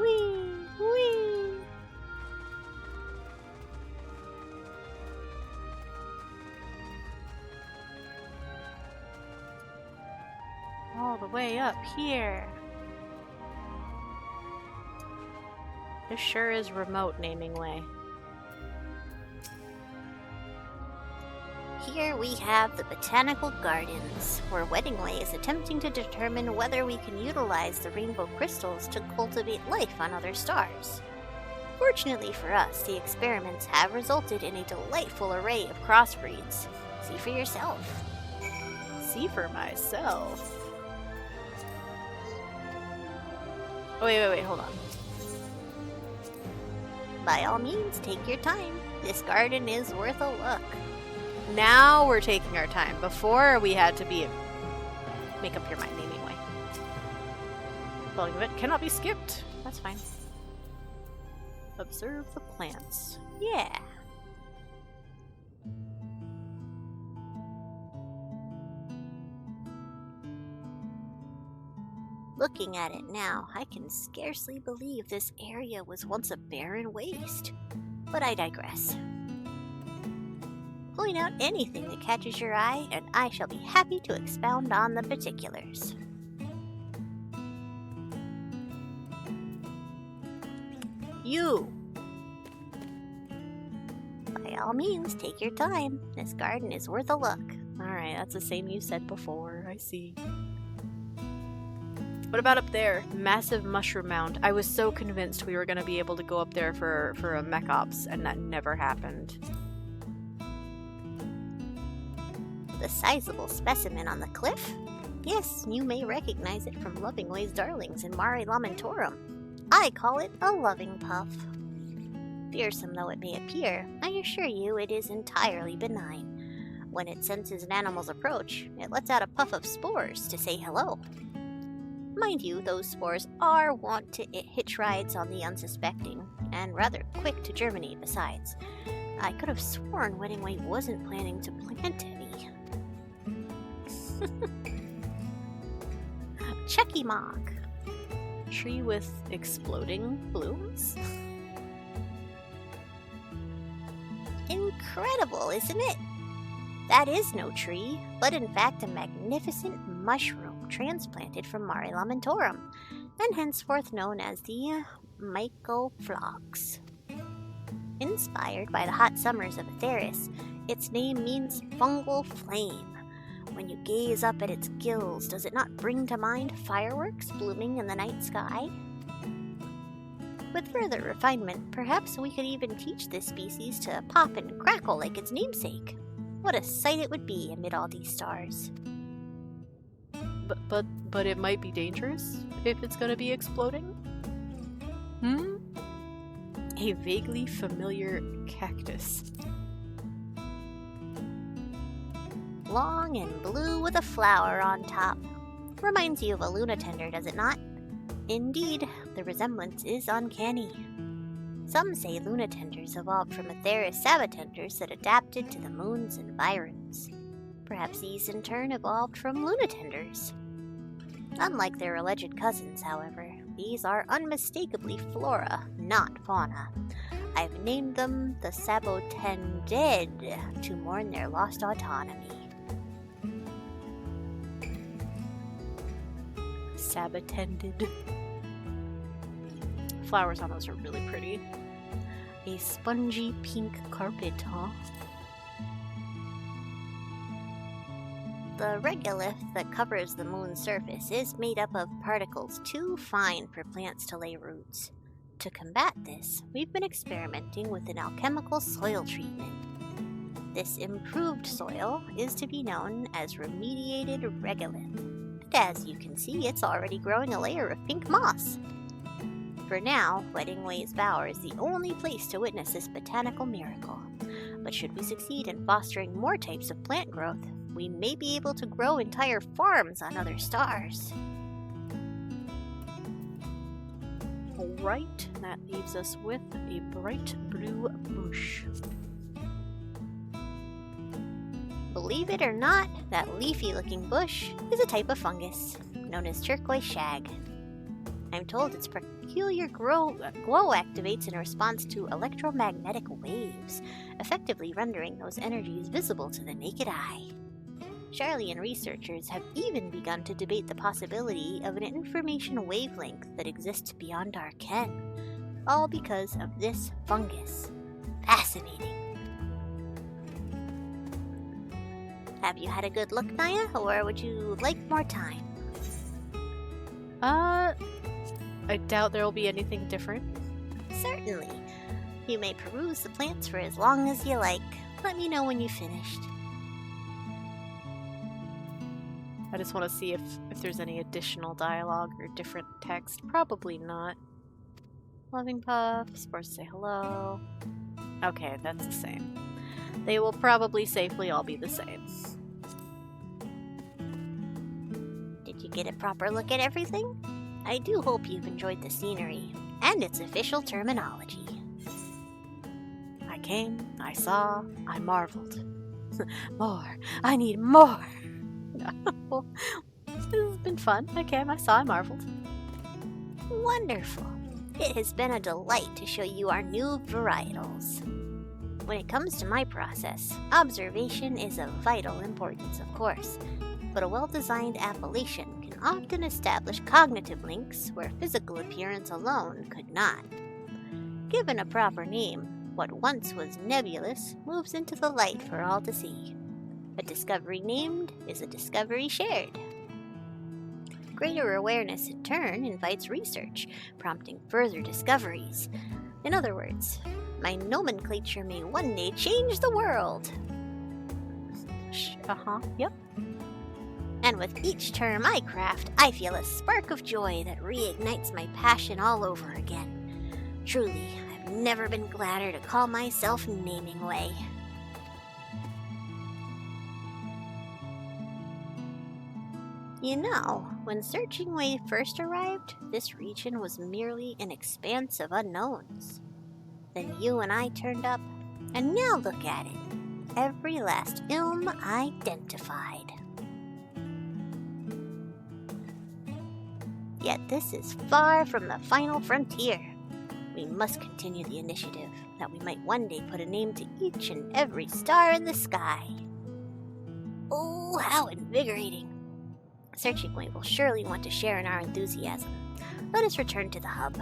Speaker 2: Whee!
Speaker 1: All the way up here. This sure is remote naming way.
Speaker 2: Here we have the Botanical Gardens, where Wedding Way is attempting to determine whether we can utilize the rainbow crystals to cultivate life on other stars. Fortunately for us, the experiments have resulted in a delightful array of crossbreeds. See for yourself.
Speaker 1: See for myself. Oh, wait, hold on.
Speaker 2: By all means, take your time. This garden is worth a look.
Speaker 1: Now we're taking our time. Before we had to make up your mind naming way. Following of it cannot be skipped. That's fine. Observe the plants. Yeah.
Speaker 2: Looking at it now, I can scarcely believe this area was once a barren waste. But I digress. Point out anything that catches your eye, and I shall be happy to expound on the particulars. You! By all means, take your time. This garden is worth a look.
Speaker 1: Alright, that's the same you said before. I see. What about up there? Massive mushroom mound. I was so convinced we were going to be able to go up there for a mech ops, and that never happened.
Speaker 2: The sizable specimen on the cliff? Yes, you may recognize it from Lovingway's Darlings in Mare Lamentorum. I call it a loving puff. Fearsome though it may appear, I assure you it is entirely benign. When it senses an animal's approach, it lets out a puff of spores to say hello. Mind you, those spores are wont to hitch rides on the unsuspecting, and rather quick to germinate besides. I could have sworn Weddingway wasn't planning to plant any. Checky Mock.
Speaker 1: Tree with exploding blooms?
Speaker 2: Incredible, isn't it? That is no tree, but in fact a magnificent mushroom transplanted from Mare Lamentorum, and henceforth known as the Mycophlux. Inspired by the hot summers of Aetheris, its name means fungal flame. When you gaze up at its gills, does it not bring to mind fireworks blooming in the night sky? With further refinement, perhaps we could even teach this species to pop and crackle like its namesake. What a sight it would be amid all these stars.
Speaker 1: But it might be dangerous if it's going to be exploding? A vaguely familiar cactus.
Speaker 2: Long and blue with a flower on top. Reminds you of a lunatender, does it not? Indeed, the resemblance is uncanny. Some say lunatenders evolved from Aetheris sabotenders that adapted to the moon's environs. Perhaps these in turn evolved from lunatenders. Unlike their alleged cousins, however, these are unmistakably flora, not fauna. I've named them the Sabotended to mourn their lost autonomy.
Speaker 1: Sabotended. Flowers on those are really pretty. A spongy pink carpet, huh?
Speaker 2: The regolith that covers the moon's surface is made up of particles too fine for plants to lay roots. To combat this, we've been experimenting with an alchemical soil treatment. This improved soil is to be known as remediated regolith, and as you can see, it's already growing a layer of pink moss. For now, Weddingway's Bower is the only place to witness this botanical miracle, but should we succeed in fostering more types of plant growth, we may be able to grow entire farms on other stars.
Speaker 1: Alright, that leaves us with a bright blue bush.
Speaker 2: Believe it or not, that leafy-looking bush is a type of fungus, known as turquoise shag. I'm told its peculiar glow activates in response to electromagnetic waves, effectively rendering those energies visible to the naked eye. Charlie and researchers have even begun to debate the possibility of an information wavelength that exists beyond our ken, all because of this fungus. Fascinating. Have you had a good look, Naya, or would you like more time?
Speaker 1: I doubt there will be anything different.
Speaker 2: Certainly. You may peruse the plants for as long as you like. Let me know when you've finished.
Speaker 1: I just want to see if there's any additional dialogue or different text. Probably not. Loving puff, spores say hello. Okay, that's the same. They will probably safely all be the same.
Speaker 2: Did you get a proper look at everything? I do hope you've enjoyed the scenery and its official terminology.
Speaker 1: I came, I saw, I marveled. More. I need more. No. This has been fun. Okay, I marveled.
Speaker 2: Wonderful. It has been a delight to show you our new varietals. When it comes to my process, observation is of vital importance, of course, but a well-designed appellation can often establish cognitive links where physical appearance alone could not. Given a proper name, what once was nebulous moves into the light for all to see. A discovery named is a discovery shared. Greater awareness, in turn, invites research, prompting further discoveries. In other words, my nomenclature may one day change the world.
Speaker 1: Yep.
Speaker 2: And with each term I craft, I feel a spark of joy that reignites my passion all over again. Truly, I've never been gladder to call myself Naming Way. You know, when Searching Way first arrived, this region was merely an expanse of unknowns. Then you and I turned up, and now look at it. Every last ilm identified. Yet this is far from the final frontier. We must continue the initiative, that we might one day put a name to each and every star in the sky. Oh, how invigorating! Searching Way will surely want to share in our enthusiasm. Let us return to the hub.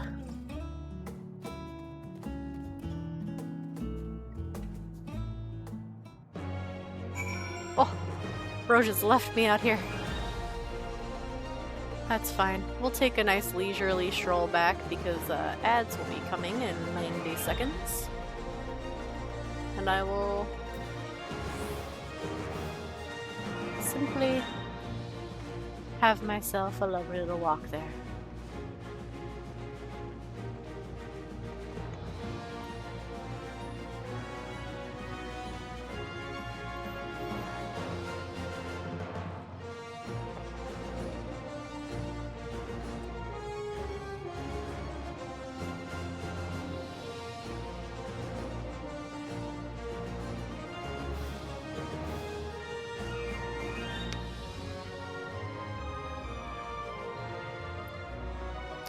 Speaker 1: Oh, Roja's left me out here. That's fine. We'll take a nice leisurely stroll back because ads will be coming in 90 seconds. And I will simply have myself a lovely little walk there.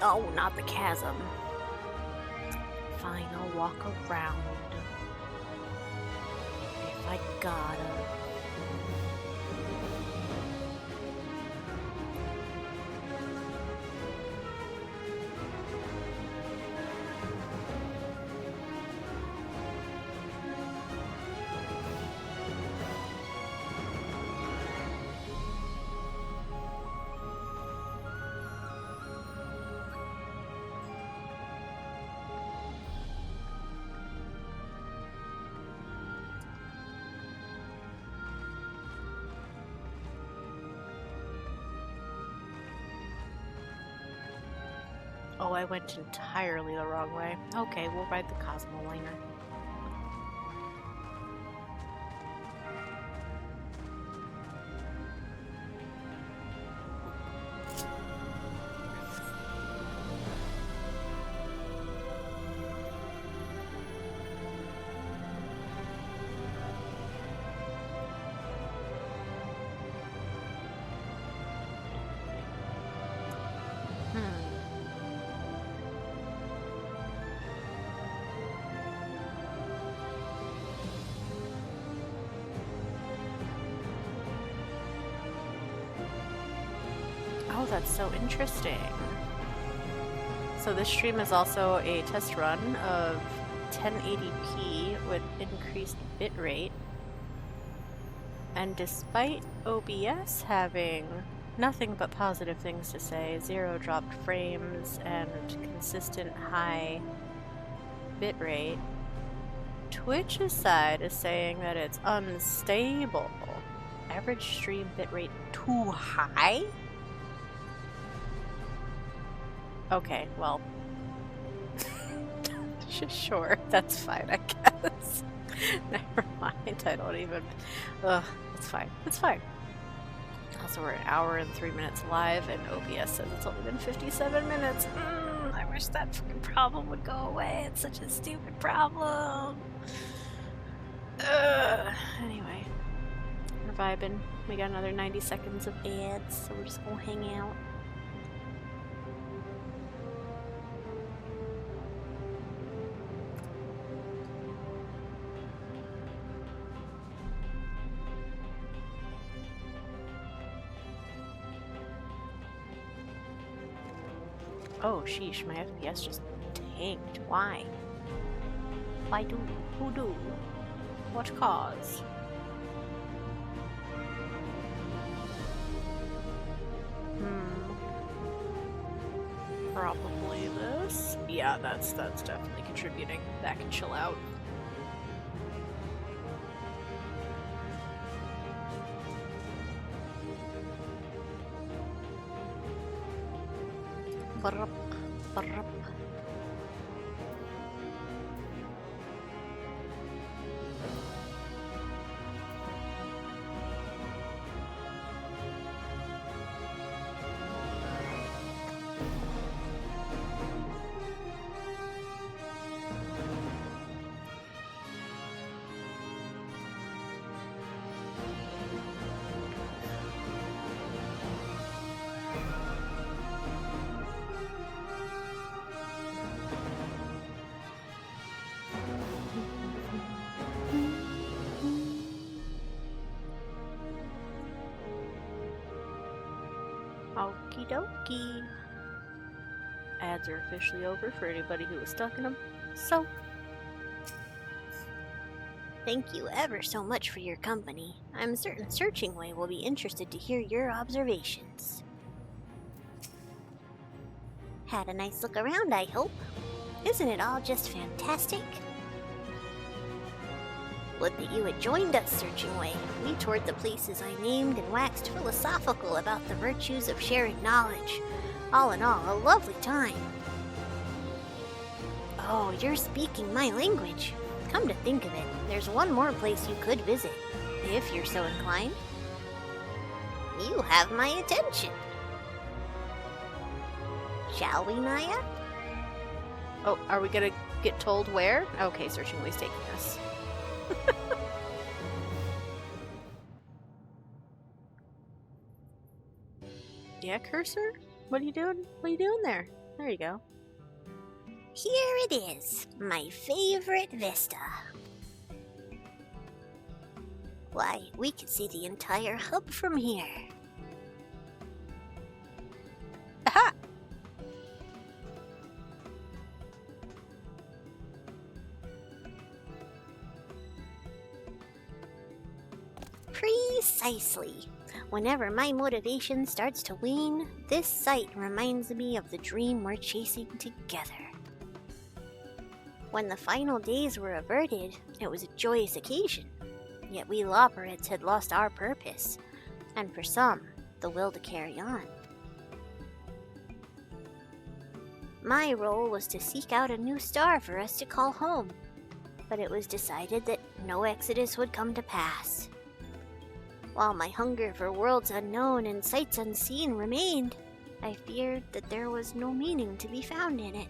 Speaker 1: Oh, not the chasm. Fine, I'll walk around. If I gotta. Oh, I went entirely the wrong way. Okay, we'll ride the Cosmo Liner. Oh, that's so interesting. So this stream is also a test run of 1080p with increased bitrate. And despite OBS having nothing but positive things to say, 0 dropped frames and consistent high bitrate, Twitch's side is saying that it's unstable. Average stream bitrate too high? Okay, well, sure, that's fine, I guess. Never mind, I don't even, it's fine, it's fine. Also, we're an hour and 3 minutes live, and OBS says it's only been 57 minutes. I wish that fucking problem would go away, it's such a stupid problem. Anyway, vibing. We got another 90 seconds of
Speaker 2: ads, so we're just gonna hang out.
Speaker 1: Oh, sheesh, my FPS just tanked. Why? Why do? Who do? What cause? Probably this. Yeah, that's definitely contributing. That can chill out.
Speaker 2: Barrup, barrup.
Speaker 1: Okie dokie. Ads are officially over for anybody who was stuck in them. So,
Speaker 2: Thank you ever so much for your company. I'm certain Searching Way will be interested to hear your observations. Had a nice look around, I hope. Isn't it all just fantastic? Would that you had joined us, Searching Way. We toured the places I named and waxed philosophical about the virtues of sharing knowledge. All in all, a lovely time. Oh, you're speaking my language. Come to think of it, there's one more place you could visit, if you're so inclined. You have my attention. Shall we, Naya?
Speaker 1: oh, are we gonna get told where? Okay, Searching Way's taking us. Yeah, cursor? What are you doing? What are you doing there? There you go.
Speaker 2: Here it is, my favorite vista. Why, we can see the entire hub from here.
Speaker 1: Aha!
Speaker 2: Precisely. Whenever my motivation starts to wane, this sight reminds me of the dream we're chasing together. When the final days were averted, it was a joyous occasion. Yet we Loperids had lost our purpose, and for some, the will to carry on. My role was to seek out a new star for us to call home, but it was decided that no exodus would come to pass. While my hunger for worlds unknown and sights unseen remained, I feared that there was no meaning to be found in it.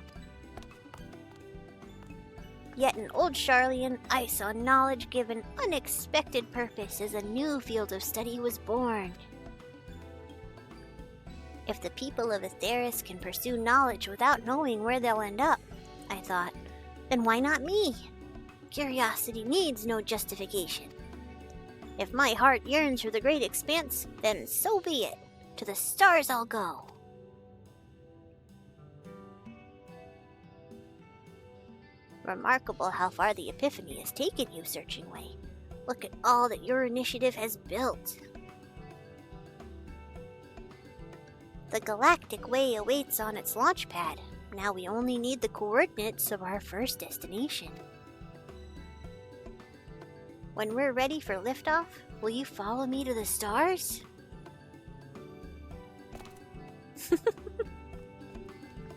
Speaker 2: Yet in Old Charlian, I saw knowledge give an unexpected purpose as a new field of study was born. If the people of Atheris can pursue knowledge without knowing where they'll end up, I thought, then why not me? Curiosity needs no justification. If my heart yearns for the great expanse, then so be it. To the stars I'll go. Remarkable how far the Epiphany has taken you, Searching Way. Look at all that your initiative has built. The Galactic Way awaits on its launch pad. Now we only need the coordinates of our first destination. When we're ready for liftoff, will you follow me to the stars?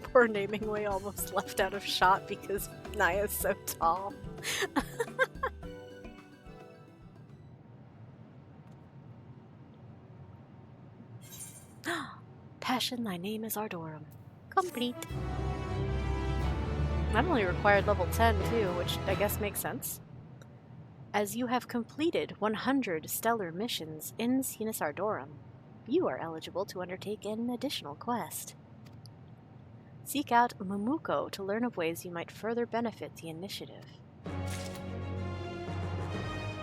Speaker 1: Poor Naming Way almost left out of shot because Naya's so tall. Passion, thy name is Ardorum. Complete. That only required level 10 too, which I guess makes sense. As you have completed 100 stellar missions in Sinus Ardorum, you are eligible to undertake an additional quest. Seek out Mumuko to learn of ways you might further benefit the initiative.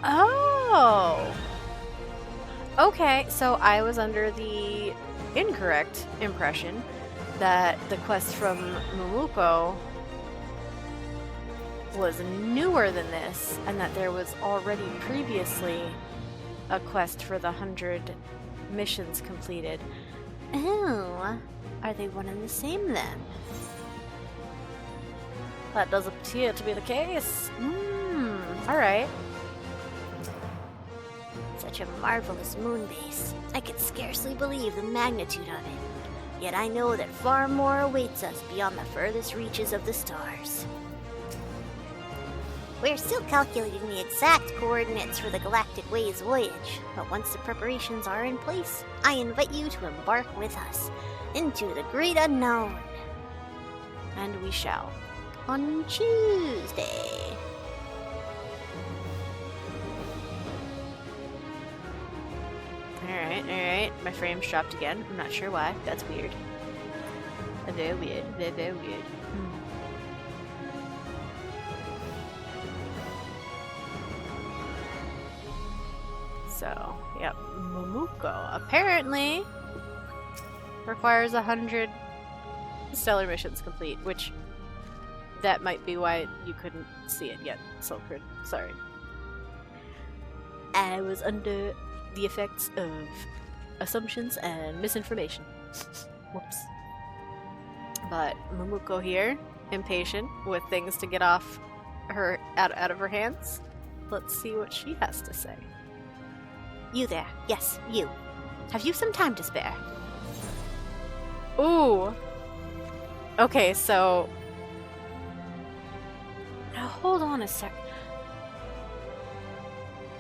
Speaker 1: Oh! Okay, so I was under the incorrect impression that the quest from Mumuko was newer than this, and that there was already previously a quest for the 100 missions completed.
Speaker 2: Oh, are they one and the same then?
Speaker 1: That does appear to be the case. Alright.
Speaker 2: Such a marvelous moon base. I could scarcely believe the magnitude of it. Yet I know that far more awaits us beyond the furthest reaches of the stars. We're still calculating the exact coordinates for the Galactic Ways voyage, but once the preparations are in place, I invite you to embark with us into the great unknown.
Speaker 1: And we shall.
Speaker 2: On Tuesday.
Speaker 1: Alright. My frame's dropped again. I'm not sure why. That's weird. Very weird. Very weird. So, yep. Mumuko apparently requires 100 stellar missions complete, which that might be why you couldn't see it yet, Silkred. Sorry. I was under the effects of assumptions and misinformation. Whoops. But Mumuko here, impatient with things to get off her out of her hands. Let's see what she has to say.
Speaker 2: You there. Yes, you. Have you some time to spare?
Speaker 1: Ooh. Okay, so... Now hold on a sec.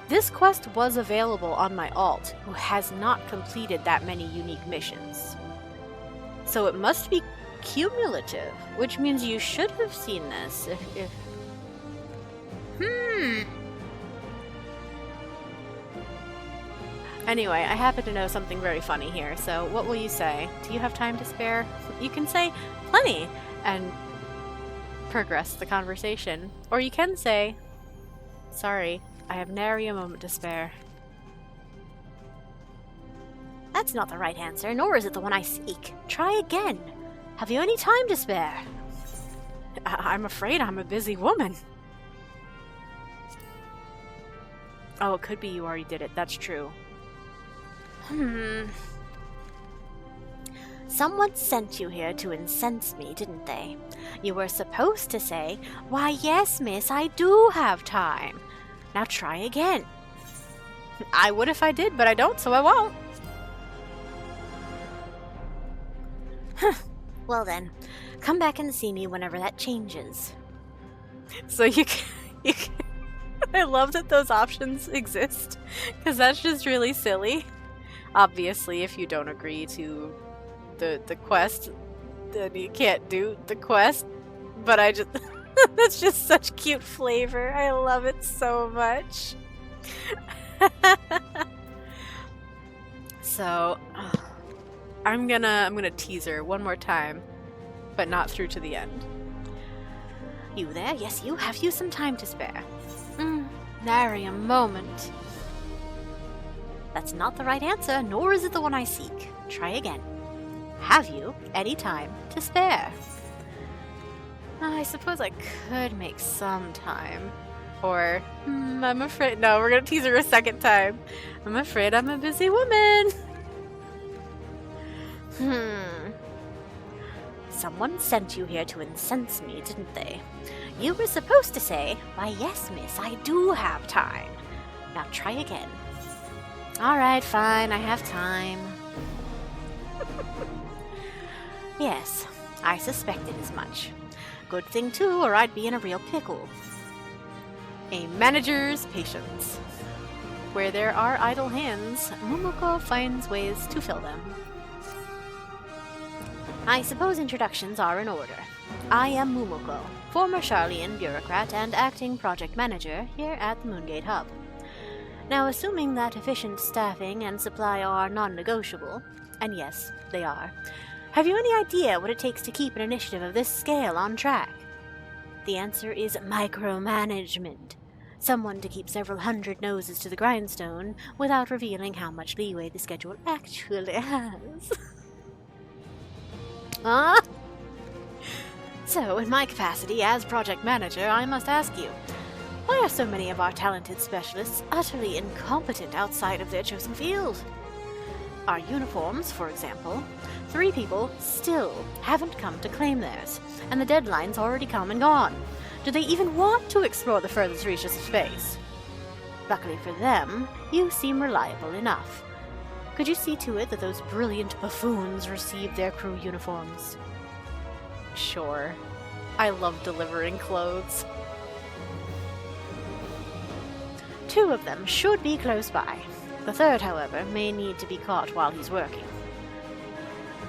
Speaker 1: This quest was available on my alt, who has not completed that many unique missions. So it must be cumulative, which means you should have seen this if... Anyway, I happen to know something very funny here, so what will you say? Do you have time to spare? You can say plenty and progress the conversation. Or you can say, sorry, I have nary a moment to spare.
Speaker 2: That's not the right answer, nor is it the one I seek. Try again. Have you any time to spare?
Speaker 1: I'm afraid I'm a busy woman. Oh, it could be you already did it. That's true.
Speaker 2: Someone sent you here to incense me, didn't they? You were supposed to say, "Why, yes, miss, I do have time." Now try again.
Speaker 1: I would if I did, but I don't, so I won't.
Speaker 2: Well then, come back and see me whenever that changes.
Speaker 1: So you can I love that those options exist, because that's just really silly. Obviously, if you don't agree to the quest, then you can't do the quest. But I just... that's just such cute flavor. I love it so much. So, I'm gonna tease her one more time, but not through to the end.
Speaker 2: You there? Yes, you. Have you some time to spare?
Speaker 1: Nary a moment.
Speaker 2: That's not the right answer, nor is it the one I seek. Try again. Have you any time to spare?
Speaker 1: I suppose I could make some time. Or, I'm afraid... No, we're gonna tease her a second time. I'm afraid I'm a busy woman.
Speaker 2: Someone sent you here to incense me, didn't they? You were supposed to say, "Why, yes, miss, I do have time." Now try again.
Speaker 1: Alright, fine, I have time.
Speaker 2: Yes, I suspected as much. Good thing, too, or I'd be in a real pickle.
Speaker 1: A manager's patience. Where there are idle hands, Mumuko finds ways to fill them.
Speaker 2: I suppose introductions are in order.
Speaker 1: I am Mumoko, former Charlian bureaucrat and acting project manager here at the Moongate Hub. Now, assuming that efficient staffing and supply are non-negotiable, and yes, they are, have you any idea what it takes to keep an initiative of this scale on track? The answer is micromanagement. Someone to keep several hundred noses to the grindstone without revealing how much leeway the schedule actually has. Huh? So, in my capacity as project manager, I must ask you, why are so many of our talented specialists utterly incompetent outside of their chosen field? Our uniforms, for example, 3 people still haven't come to claim theirs, and the deadline's already come and gone. Do they even want to explore the furthest reaches of space? Luckily for them, you seem reliable enough. Could you see to it that those brilliant buffoons receive their crew uniforms? Sure. I love delivering clothes. 2 of them should be close by. The third, however, may need to be caught while he's working.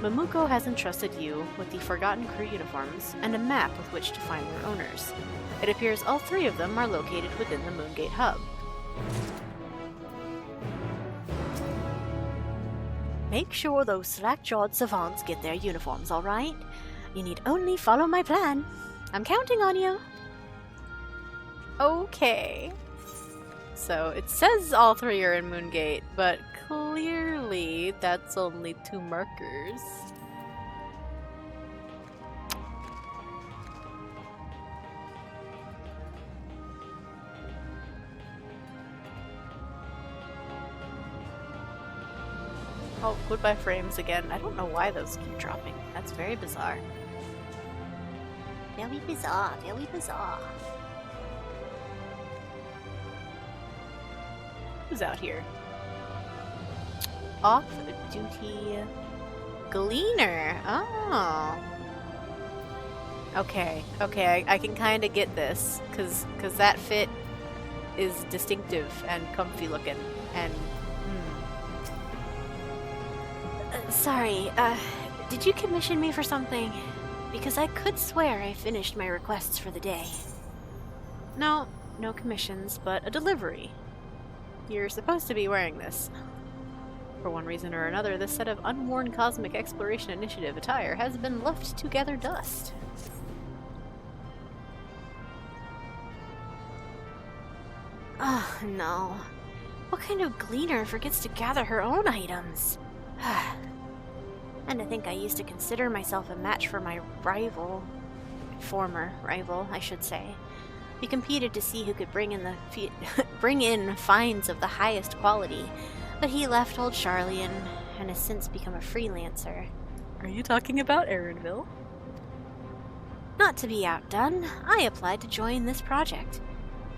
Speaker 1: Mamuko has entrusted you with the Forgotten Crew uniforms and a map with which to find their owners. It appears all 3 of them are located within the Moongate Hub. Make sure those slack-jawed savants get their uniforms, alright? You need only follow my plan. I'm counting on you. Okay. So, it says all 3 are in Moongate, but clearly that's only 2 markers. Oh, goodbye frames again. I don't know why those keep dropping. That's very bizarre.
Speaker 2: Very bizarre, very bizarre.
Speaker 1: Who's out here? Off-duty Gleaner. Oh. Okay, I can kind of get this, cause that fit is distinctive and comfy looking, and sorry, did you commission me for something? Because I could swear I finished my requests for the day. No commissions, but a delivery. You're supposed to be wearing this. For one reason or another, this set of unworn Cosmic Exploration Initiative attire has been left to gather dust. Oh, no. What kind of gleaner forgets to gather her own items? And to think I used to consider myself a match for my rival. Former rival, I should say. We competed to see who could bring in finds of the highest quality, but he left old Charlian and has since become a freelancer. Are you talking about Erinville? Not to be outdone, I applied to join this project,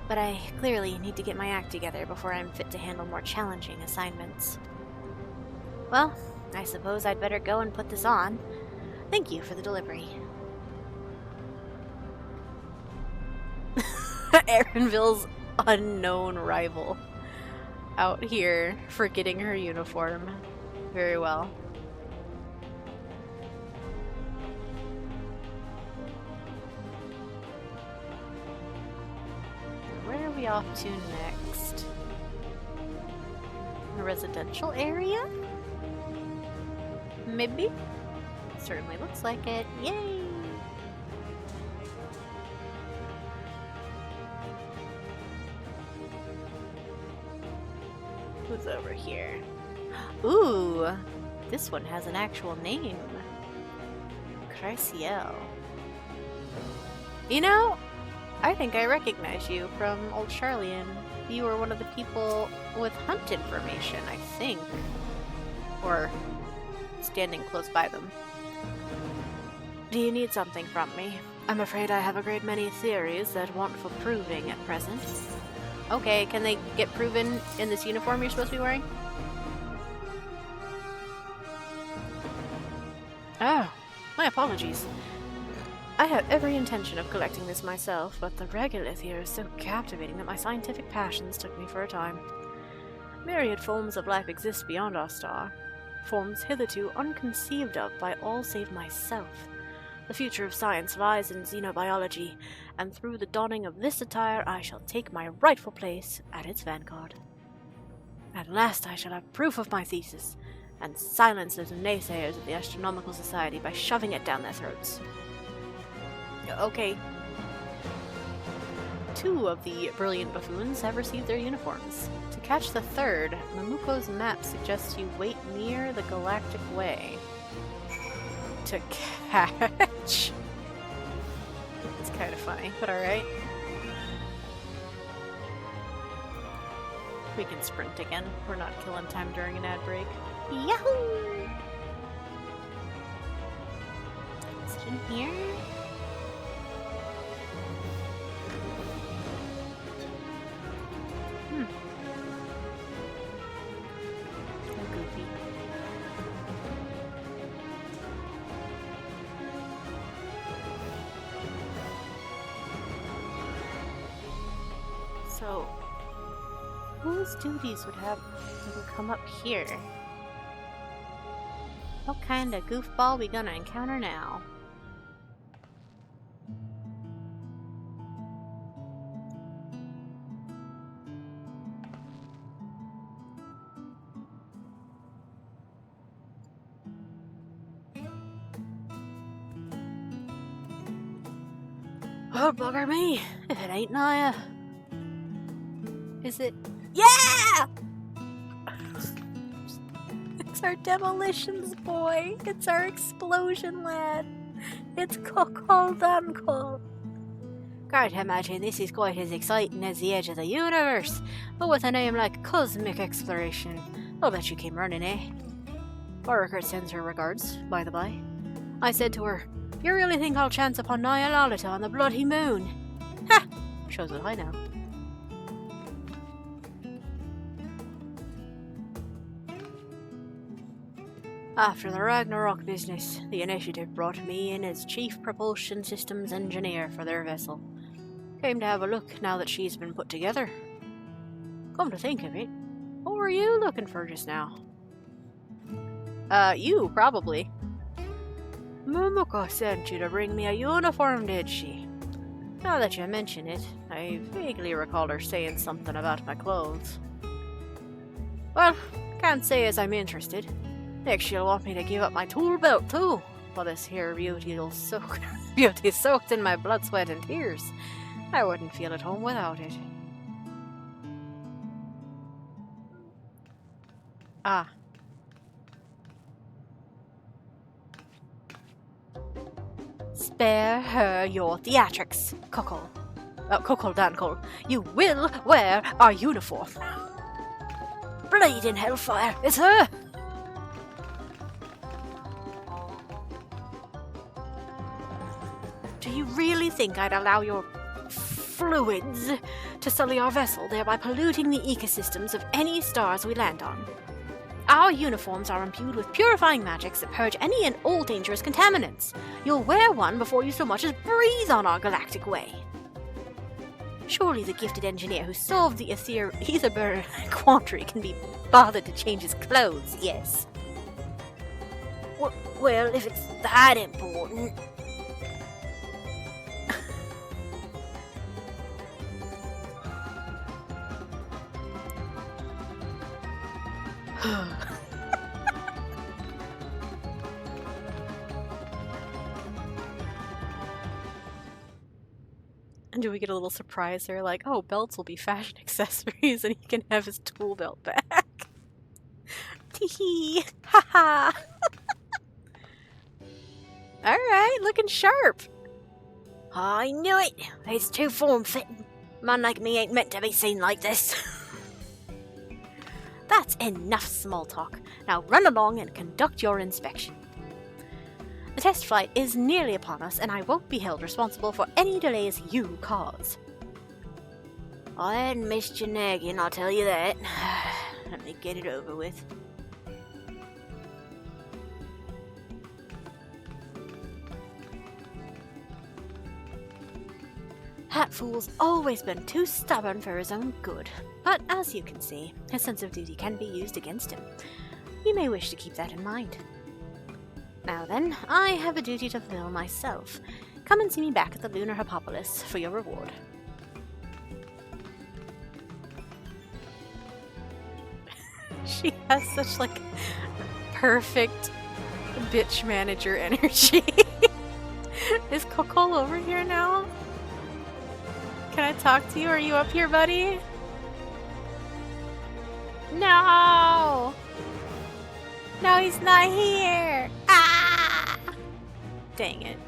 Speaker 1: but I clearly need to get my act together before I'm fit to handle more challenging assignments. Well, I suppose I'd better go and put this on. Thank you for the delivery. Erinville's unknown rival. Out here, forgetting her uniform. Very well. Where are we off to next? A residential area? Maybe? Certainly looks like it. Yay! Who's over here? Ooh! This one has an actual name. Chrysiel. You know, I think I recognize you from old Charlian. You were one of the people with hunt information, I think. Or standing close by them. Do you need something from me? I'm afraid I have a great many theories that want for proving at present. Okay, can they get proven in this uniform you're supposed to be wearing? Oh, my apologies. I have every intention of collecting this myself, but the regolith here is so captivating that my scientific passions took me for a time. Myriad forms of life exist beyond our star, forms hitherto unconceived of by all save myself. The future of science lies in xenobiology, and through the donning of this attire I shall take my rightful place at its vanguard. At last I shall have proof of my thesis, and silence those naysayers of the Astronomical Society by shoving it down their throats. Okay. 2 of the brilliant buffoons have received their uniforms. To catch the third, Mamuko's map suggests you wait near the Galactic Way. To catch? It's kind of funny, but alright. We can sprint again. We're not killing time during an ad break.
Speaker 2: Yahoo! Is it in here?
Speaker 1: So goofy. So, whose duties would have them come up here? What kind of goofball we gonna encounter now? Oh, bugger me, if it ain't Naya. Is it? Yeah! It's our demolitions boy. It's our explosion lad. It's Coco Duncle. Can't imagine this is quite as exciting as the edge of the universe, but with a name like Cosmic Exploration, I'll bet you came running, eh? Oracle sends her regards, by the by. I said to her, "You really think I'll chance upon Naya Lalita on the bloody moon?" Ha! Shows what I know. After the Ragnarok business, the Initiative brought me in as Chief Propulsion Systems Engineer for their vessel. Came to have a look now that she's been put together. Come to think of it, what were you looking for just now? You, probably. Momoko sent you to bring me a uniform, did she? Now that you mention it, I vaguely recall her saying something about my clothes. Well, can't say as I'm interested. Next she'll want me to give up my tool belt too, while this here beauty's soaked in my blood, sweat, and tears. I wouldn't feel at home without it. Ah. Spare her your theatrics, Cockle. Cockle Dankle. You will wear our uniform. Bleeding hellfire, it's her! Do you really think I'd allow your fluids to sully our vessel, thereby polluting the ecosystems of any stars we land on? Our uniforms are imbued with purifying magics that purge any and all dangerous contaminants. You'll wear one before you so much as breathe on our galactic way. Surely the gifted engineer who solved the ether-burn quandary can be bothered to change his clothes, yes? Well, if it's that important... And do we get a little surprise there, like, oh, belts will be fashion accessories and he can have his tool belt back? Tee-hee! Ha-ha! Alright, looking sharp! I knew it! It's too form-fitting. Man like me ain't meant to be seen like this. That's enough small talk. Now run along and conduct your inspection. The test flight is nearly upon us, and I won't be held responsible for any delays you cause. I hadn't missed your nagging, I'll tell you that. Let me get it over with. Hatfool's always been too stubborn for his own good, but as you can see, his sense of duty can be used against him. You may wish to keep that in mind. Now then, I have a duty to fulfill myself. Come and see me back at the Lunar Hippopolis for your reward. She has such, like, perfect bitch manager energy. Is Kokol over here now? Can I talk to you? Are you up here, buddy? No! No, he's not here! Ah! Dang it.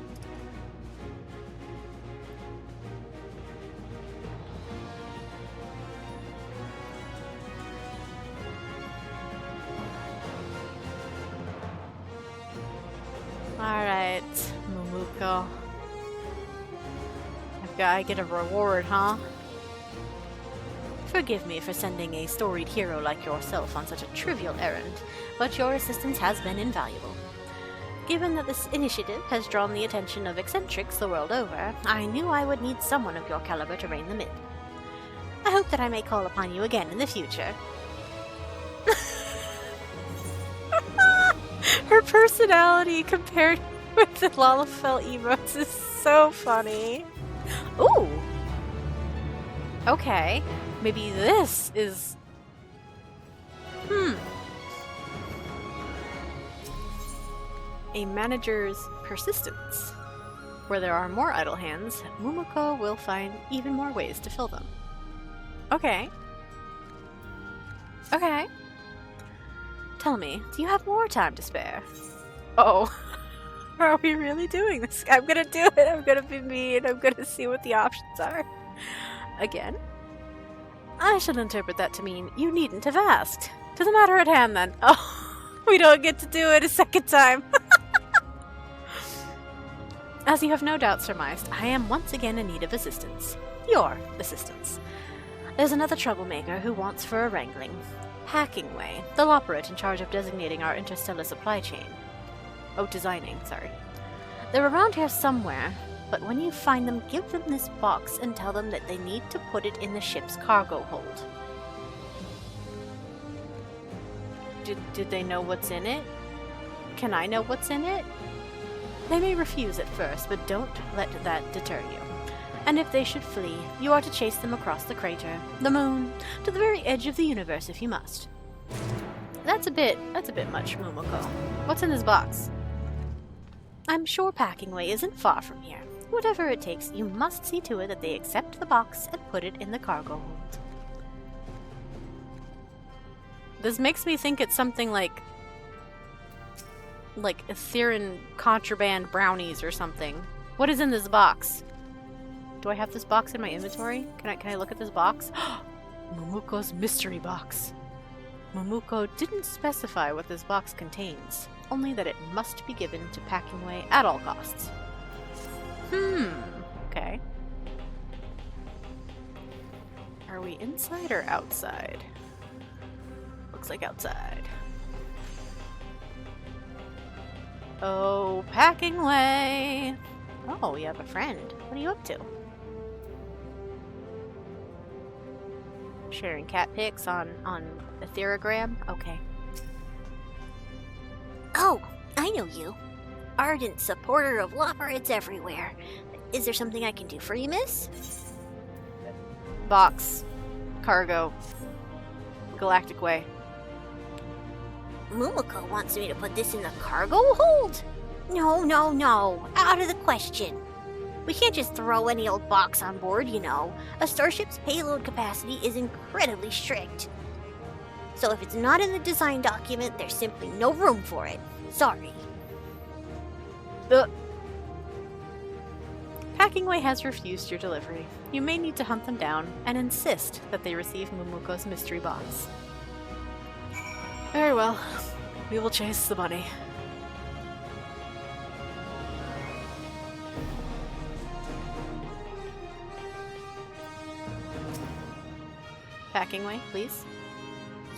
Speaker 1: Alright, Mumuko. I get a reward, huh? Forgive me for sending a storied hero like yourself on such a trivial errand, but your assistance has been invaluable. Given that this initiative has drawn the attention of eccentrics the world over, I knew I would need someone of your caliber to rein them in. I hope that I may call upon you again in the future. Her personality compared with the Lalafell emotes is so funny. Ooh! Okay. Maybe this is... A manager's persistence. Where there are more idle hands, Mumuko will find even more ways to fill them. Okay. Okay. Tell me, do you have more time to spare? Oh. Are we really doing this? I'm gonna do it. I'm gonna be mean. I'm gonna see what the options are. Again? I shall interpret that to mean you needn't have asked. To the matter at hand, then. Oh, we don't get to do it a second time. As you have no doubt surmised, I am once again in need of assistance. Your assistance. There's another troublemaker who wants for a wrangling. Hackingway, the Loperate in charge of designating our interstellar supply chain. Oh, designing, sorry. They're around here somewhere, but when you find them, give them this box and tell them that they need to put it in the ship's cargo hold. Did they know what's in it? Can I know what's in it? They may refuse at first, but don't let that deter you. And if they should flee, you are to chase them across the crater, the moon, to the very edge of the universe if you must. That's a bit much, Mumuko. What's in this box? I'm sure Packingway isn't far from here. Whatever it takes, you must see to it that they accept the box and put it in the cargo hold. This makes me think it's something like Etherean contraband brownies or something. What is in this box? Do I have this box in my inventory? Can I look at this box? Mumuko's mystery box. Mumuko didn't specify what this box contains, only that it must be given to Packingway at all costs. Okay. Are we inside or outside? Looks like outside. Oh, Packingway! Oh, you have a friend. What are you up to? Sharing cat pics on Etheregram? Okay.
Speaker 2: Oh, I know you. Ardent supporter of Loperids everywhere. Is there something I can do for you, miss?
Speaker 1: Box. Cargo. Galactic Way.
Speaker 2: Mumuko wants me to put this in the cargo hold? No. Out of the question. We can't just throw any old box on board, you know. A starship's payload capacity is incredibly strict. So if it's not in the design document, there's simply no room for it. Sorry.
Speaker 1: Packingway has refused your delivery. You may need to hunt them down and insist that they receive Mumuko's mystery box. Very well. We will chase the bunny. Packingway, please.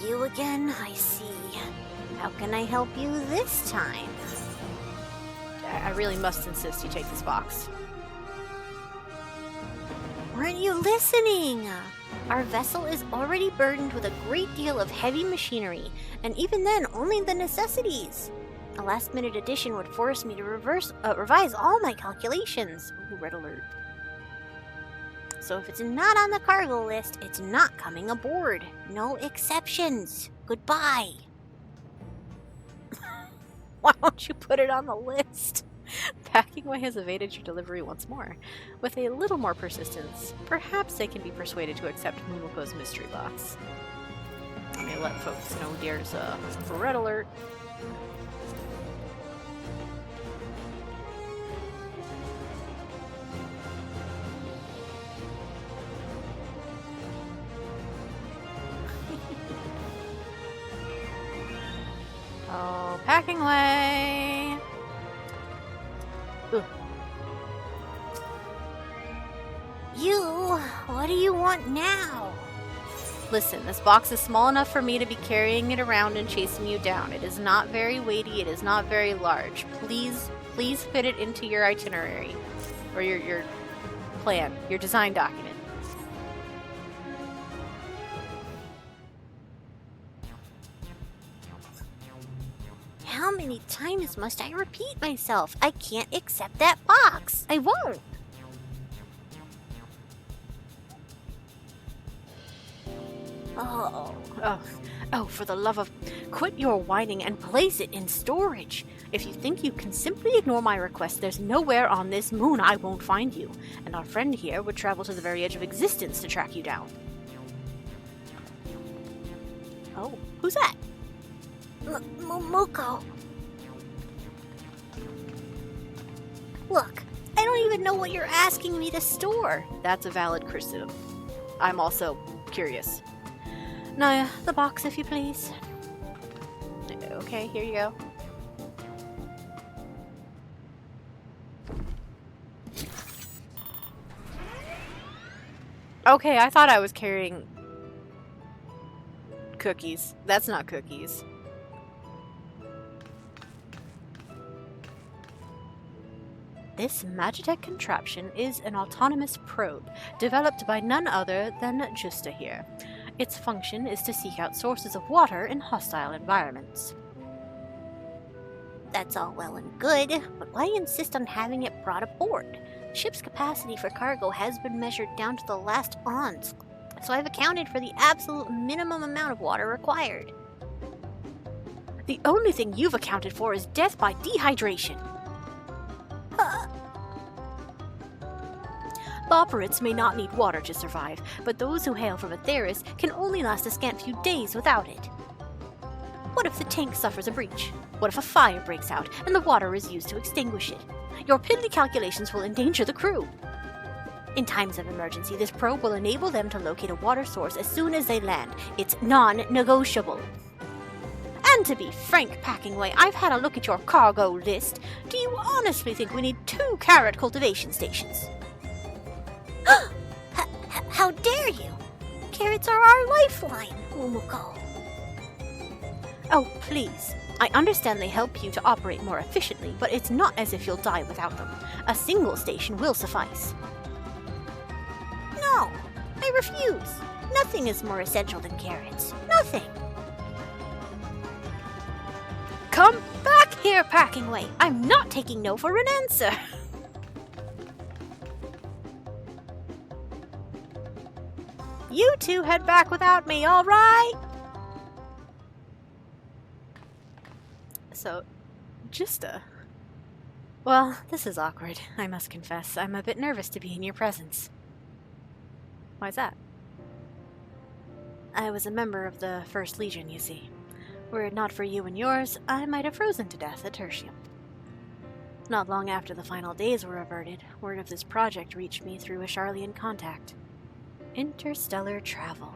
Speaker 2: You again, I see. How can I help you this time?
Speaker 1: I really must insist you take this box.
Speaker 2: Weren't you listening? Our vessel is already burdened with a great deal of heavy machinery, and even then only the necessities. A last-minute addition would force me to revise all my calculations. Ooh, red alert. So if it's not on the cargo list, it's not coming aboard. No exceptions. Goodbye.
Speaker 1: Why don't you put it on the list? Packingway has evaded your delivery once more. With a little more persistence, perhaps they can be persuaded to accept Mumoko's mystery box. Let me let folks know there's a red alert. Oh, Packingway! Ugh.
Speaker 2: You, what do you want now?
Speaker 1: Listen, this box is small enough for me to be carrying it around and chasing you down. It is not very weighty, it is not very large. Please fit it into your itinerary. Or your plan, your design document.
Speaker 2: How many times must I repeat myself? I can't accept that box. I won't.
Speaker 1: Oh, for the love of... Quit your whining and place it in storage. If you think you can simply ignore my request, there's nowhere on this moon I won't find you. And our friend here would travel to the very edge of existence to track you down. Oh, who's that?
Speaker 2: Momoko. Look, I don't even know what you're asking me to store.
Speaker 1: That's a valid criticism. I'm also curious. Naya, the box, if you please. Okay, here you go. Okay, I thought I was carrying cookies. That's not cookies. This Magitech contraption is an autonomous probe, developed by none other than Justa here. Its function is to seek out sources of water in hostile environments.
Speaker 2: That's all well and good, but why insist on having it brought aboard? The ship's capacity for cargo has been measured down to the last ounce, so I've accounted for the absolute minimum amount of water required.
Speaker 1: The only thing you've accounted for is death by dehydration. Boperates may not need water to survive, but those who hail from Atheris can only last a scant few days without it. What if the tank suffers a breach? What if a fire breaks out and the water is used to extinguish it? Your piddly calculations will endanger the crew. In times of emergency, this probe will enable them to locate a water source as soon as they land. It's non-negotiable. And to be frank, Packingway, I've had a look at your cargo list. Do you honestly think we need 2 carrot cultivation stations?
Speaker 2: How dare you? Carrots are our lifeline, Momoko.
Speaker 1: Oh, please. I understand they help you to operate more efficiently, but it's not as if you'll die without them. A single station will suffice.
Speaker 2: No, I refuse. Nothing is more essential than carrots. Nothing.
Speaker 1: Come back here, Packingway. I'm not taking no for an answer. You two head back without me, all right? So, well, this is awkward, I must confess. I'm a bit nervous to be in your presence. Why's that? I was a member of the First Legion, you see. Were it not for you and yours, I might have frozen to death at Tertium. Not long after the final days were averted, word of this project reached me through a Charlian contact. Interstellar travel.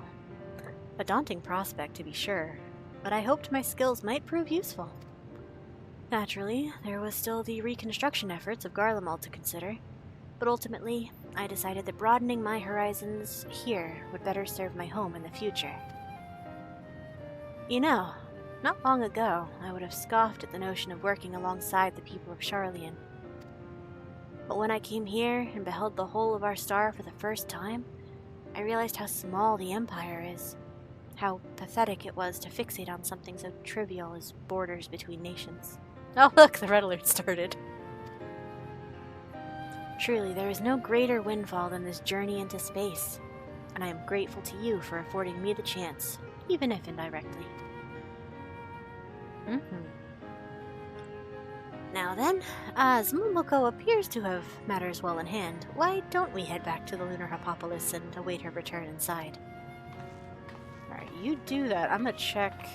Speaker 1: A daunting prospect, to be sure, but I hoped my skills might prove useful. Naturally, there was still the reconstruction efforts of Garlemald to consider, but ultimately, I decided that broadening my horizons here would better serve my home in the future. You know, not long ago, I would have scoffed at the notion of working alongside the people of Charlian. But when I came here and beheld the whole of our star for the first time, I realized how small the Empire is, how pathetic it was to fixate on something so trivial as borders between nations. Oh look, the red alert started.
Speaker 2: Truly, there is no greater windfall than this journey into space, and I am grateful to you for affording me the chance, even if indirectly. Now then, as Momoko appears to have matters well in hand, why don't we head back to the Lunar Hypopolis and await her return inside?
Speaker 1: Alright, you do that. I'm gonna check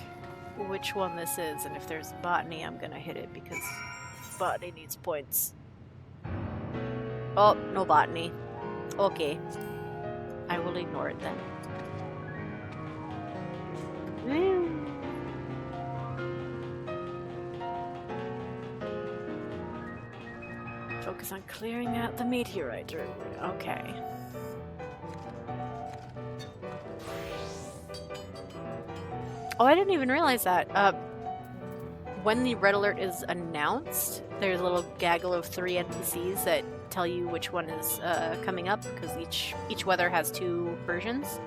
Speaker 1: which one this is, and if there's botany, I'm gonna hit it because botany needs points. Oh, no botany. Okay. I will ignore it then. Woo. Focus on clearing out the meteorite. Okay. Oh, I didn't even realize that. When the red alert is announced, there's a little gaggle of 3 NPCs that tell you which one is coming up, because each weather has 2 versions.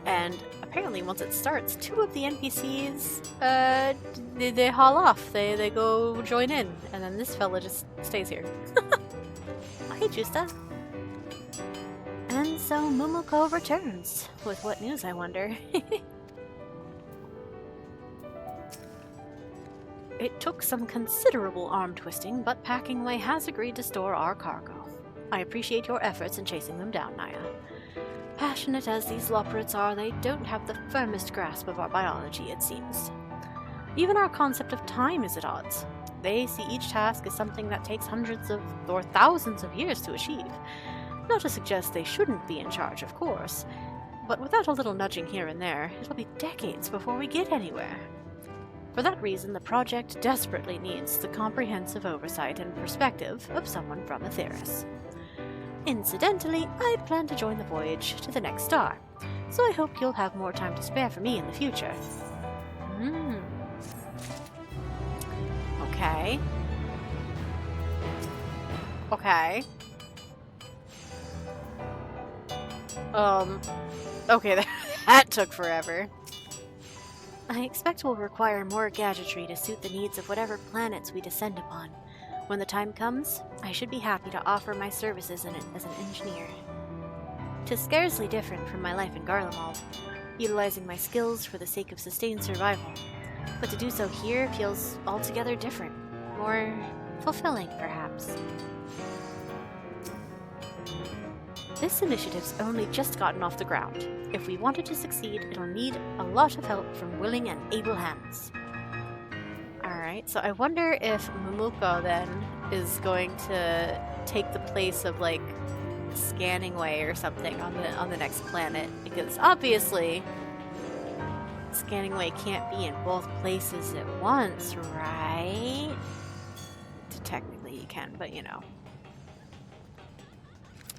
Speaker 1: And apparently once it starts, 2 of the NPCs, they haul off. They go join in, and then this fella just stays here.
Speaker 2: Hey, Justa. And so Momoko returns. With what news, I wonder?
Speaker 1: It took some considerable arm twisting, but Packingway has agreed to store our cargo. I appreciate your efforts in chasing them down, Naya. Passionate as these Loporrits are, they don't have the firmest grasp of our biology, it seems. Even our concept of time is at odds. They see each task as something that takes hundreds of or thousands of years to achieve. Not to suggest they shouldn't be in charge, of course, but without a little nudging here and there, it'll be decades before we get anywhere. For that reason, the project desperately needs the comprehensive oversight and perspective of someone from Aetheris. Incidentally, I plan to join the voyage to the next star, so I hope you'll have more time to spare for me in the future. Okay. Okay. Okay, that took forever.
Speaker 2: I expect we'll require more gadgetry to suit the needs of whatever planets we descend upon. When the time comes, I should be happy to offer my services in it as an engineer. 'Tis scarcely different from my life in Garlemald, utilizing my skills for the sake of sustained survival. But to do so here feels altogether different, more fulfilling, perhaps.
Speaker 1: This initiative's only just gotten off the ground. If we want it to succeed, it'll need a lot of help from willing and able hands. Alright, so I wonder if Momoko then is going to take the place of, like, Scanning Way or something on the next planet, because obviously Scanning Way can't be in both places at once, right? Technically you can, but you know.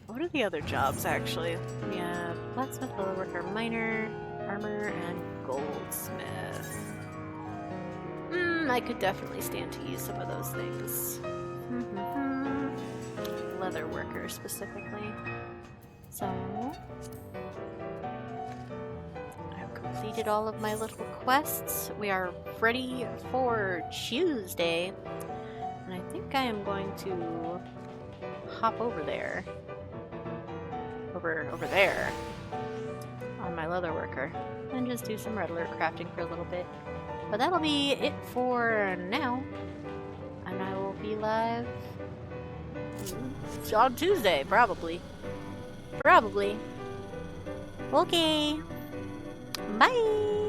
Speaker 1: What are the other jobs, actually? Yeah, blacksmith, leatherworker, miner, armor, and goldsmith. I could definitely stand to use some of those things. Leatherworker, specifically. So, I've completed all of my little quests. We are ready for Tuesday. And I think I am going to hop over there. Over there on my leatherworker and just do some red alert crafting for a little bit. But that'll be it for now. And I will be live on Tuesday, probably.
Speaker 2: Okay. Bye!